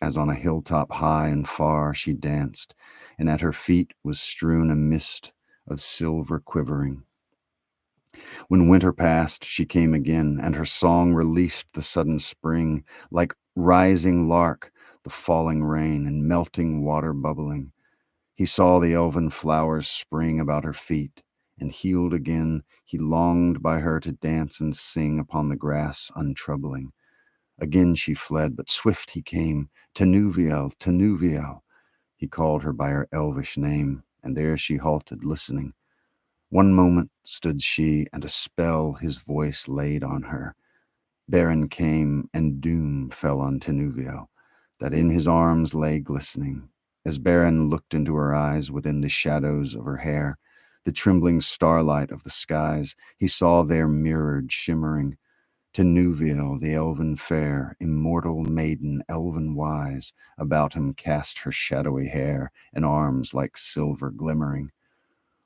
as on a hilltop high and far she danced, and at her feet was strewn a mist of silver quivering. When winter passed, she came again, and her song released the sudden spring, like rising lark, the falling rain, and melting water bubbling. He saw the elven flowers spring about her feet, and healed again, he longed by her to dance and sing upon the grass untroubling. Again she fled, but swift he came, Tenuviel, Tenuviel. He called her by her elvish name, and there she halted, listening. One moment stood she, and a spell his voice laid on her. Baron came, and doom fell on Tenuviel, that in his arms lay glistening. As Baron looked into her eyes within the shadows of her hair, the trembling starlight of the skies, he saw there mirrored, shimmering, Tenuviel, the elven fair, immortal maiden, elven wise, about him cast her shadowy hair, and arms like silver glimmering.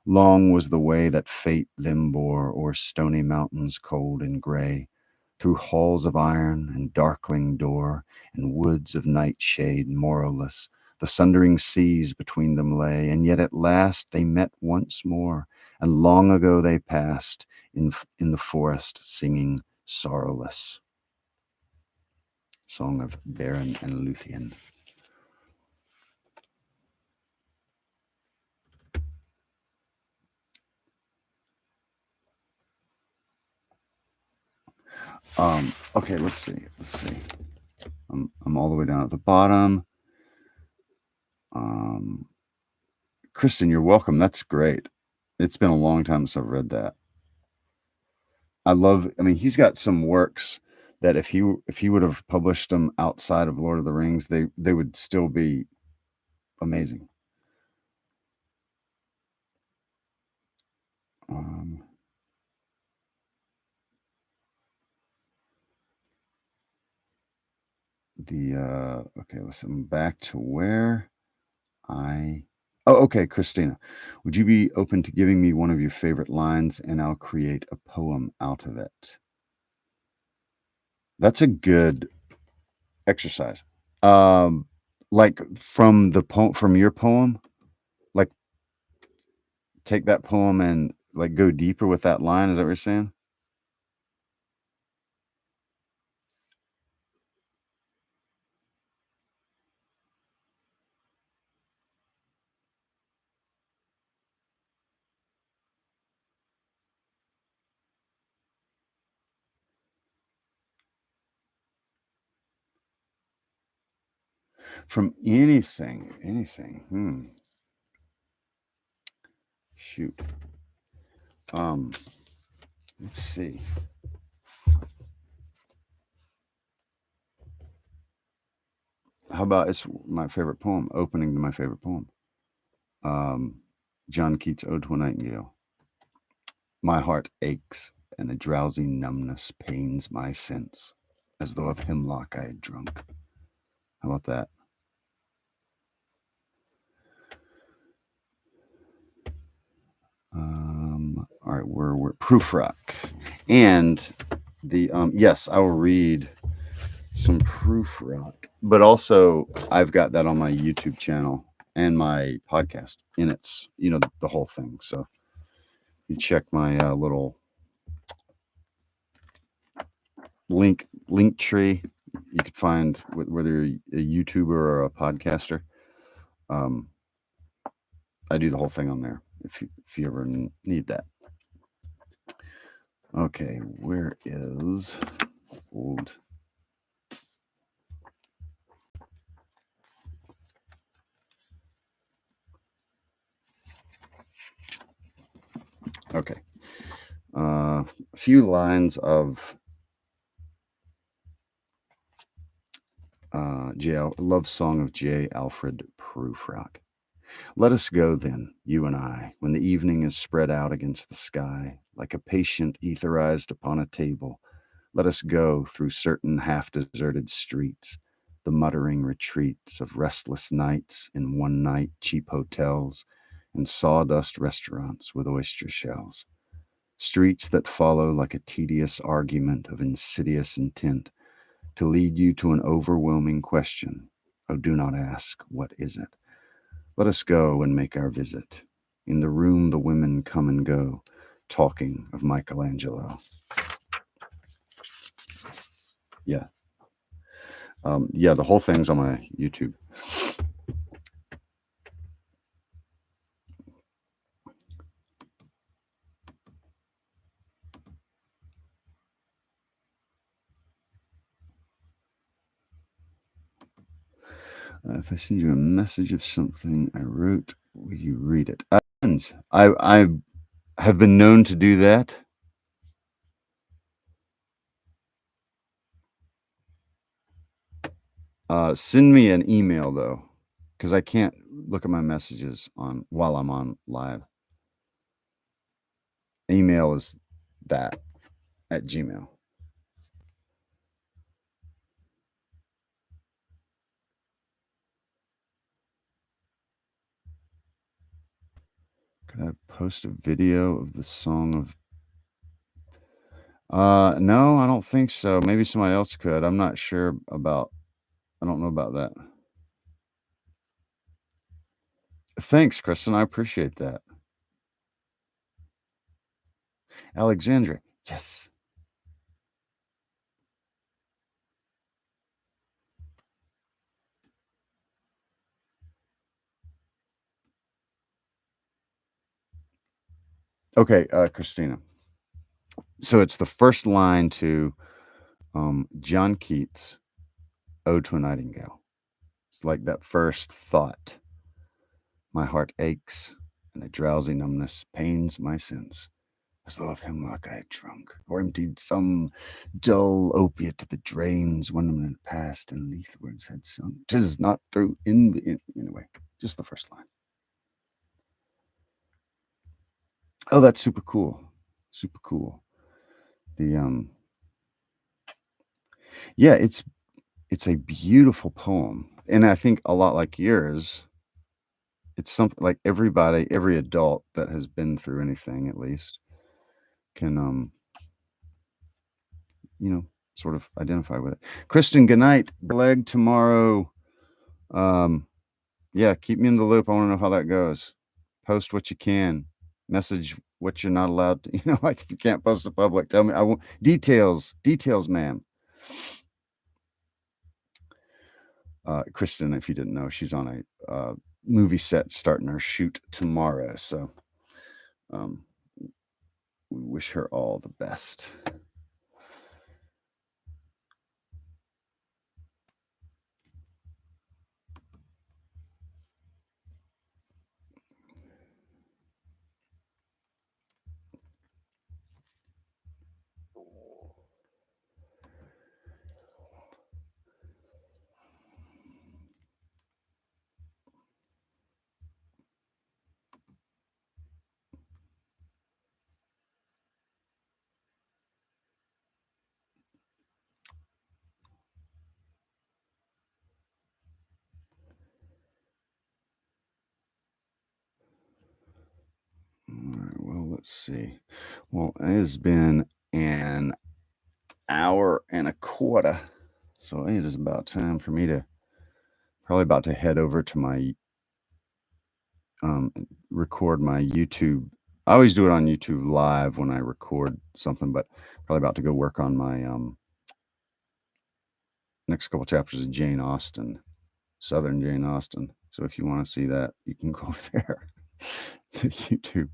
Long was the way that fate them bore o'er stony mountains cold and gray, through halls of iron and darkling door, and woods of nightshade morrowless. The sundering seas between them lay, and yet at last they met once more, and long ago they passed in the forest singing sorrowless. Song of Baron and Luthien. Okay, let's see. I'm all the way down at the bottom. Kristen, you're welcome. That's great. It's been a long time since I've read that. I mean, he's got some works that if he would have published them outside of Lord of the Rings, they would still be amazing. Okay, listen, back to where Oh, okay, Christina. Would you be open to giving me one of your favorite lines and I'll create a poem out of it? That's a good exercise. Like from your poem, like take that poem and like go deeper with that line. Is that what you're saying? From anything. Shoot. Let's see. How about it's my favorite poem, opening to my favorite poem. John Keats' Ode to a Nightingale. My heart aches, and a drowsy numbness pains my sense, as though of hemlock I had drunk. How about that? All right, we're proof rock, and the yes, I will read some proof rock, but also I've got that on my YouTube channel and my podcast, and it's the whole thing. So you check my little link tree. You could find whether you're a YouTuber or a podcaster. I do the whole thing on there if you ever need that. Okay, where is old? Okay, a few lines of love song of J. Alfred Prufrock. Let us go then, you and I, when the evening is spread out against the sky, like a patient etherized upon a table. Let us go through certain half-deserted streets, the muttering retreats of restless nights in one-night cheap hotels and sawdust restaurants with oyster shells. streets that follow like a tedious argument of insidious intent to lead you to an overwhelming question. Oh, do not ask, what is it? Let us go and make our visit. In the room the women come and go, talking of Michelangelo. Yeah. Yeah, the whole thing's on my YouTube. If I send you a message of something I wrote, will you read it? I have been known to do that. Send me an email though, because I can't look at my messages on while I'm on live. Email is that at Gmail. Could I post a video of the song of? No, I don't think so. Maybe somebody else could. I'm not sure about. I don't know about that. Thanks, Kristen. I appreciate that. Alexandria. Yes. Okay, Christina. So it's the first line to John Keats' Ode to a Nightingale. It's like that first thought. My heart aches, and a drowsy numbness pains my sense, as though of hemlock I had drunk, or emptied some dull opiate to the drains when a minute past and leafwards had sunk. 'Tis not through anyway, just the first line. Oh, that's super cool. Super cool. The yeah, it's a beautiful poem. And I think a lot like yours, it's something like every adult that has been through anything at least can sort of identify with it. Kristen, good night. Leg tomorrow. Yeah, keep me in the loop. I want to know how that goes. Post what you can. Message what you're not allowed to, like if you can't post to public, tell me. I want details, ma'am. Kristen, if you didn't know, she's on a movie set starting her shoot tomorrow. So we wish her all the best. All right, well, let's see. Well, it has been an hour and a quarter, so it is about time for me to head over to my record my YouTube. I always do it on YouTube live when I record something, but probably about to go work on my next couple chapters of Jane Austen, Southern Jane Austen. So if you want to see that, you can go over there to YouTube.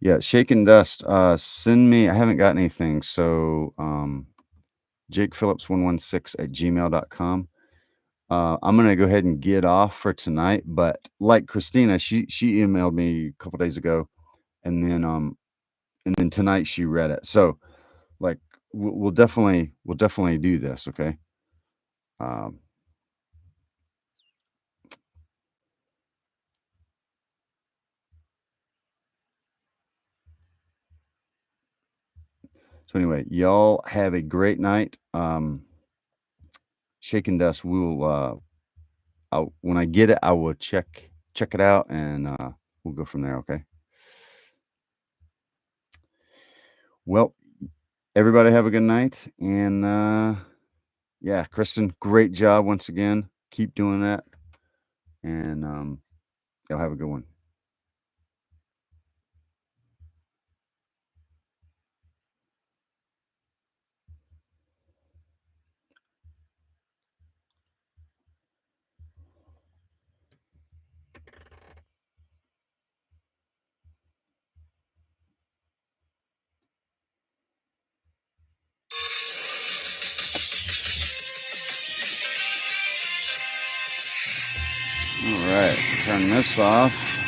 Yeah, Shake and Dust. Send me. I haven't got anything. So Jake Phillips 116 at gmail.com. I'm gonna go ahead and get off for tonight. But like Christina, she emailed me a couple days ago, and then tonight she read it. So like we'll definitely do this. Okay. So anyway, y'all have a great night. Shake and Dust. We'll when I get it, I will check it out, and we'll go from there. Okay. Well, everybody have a good night. And yeah, Kristen, great job once again. Keep doing that. And y'all have a good one. All right, turn this off.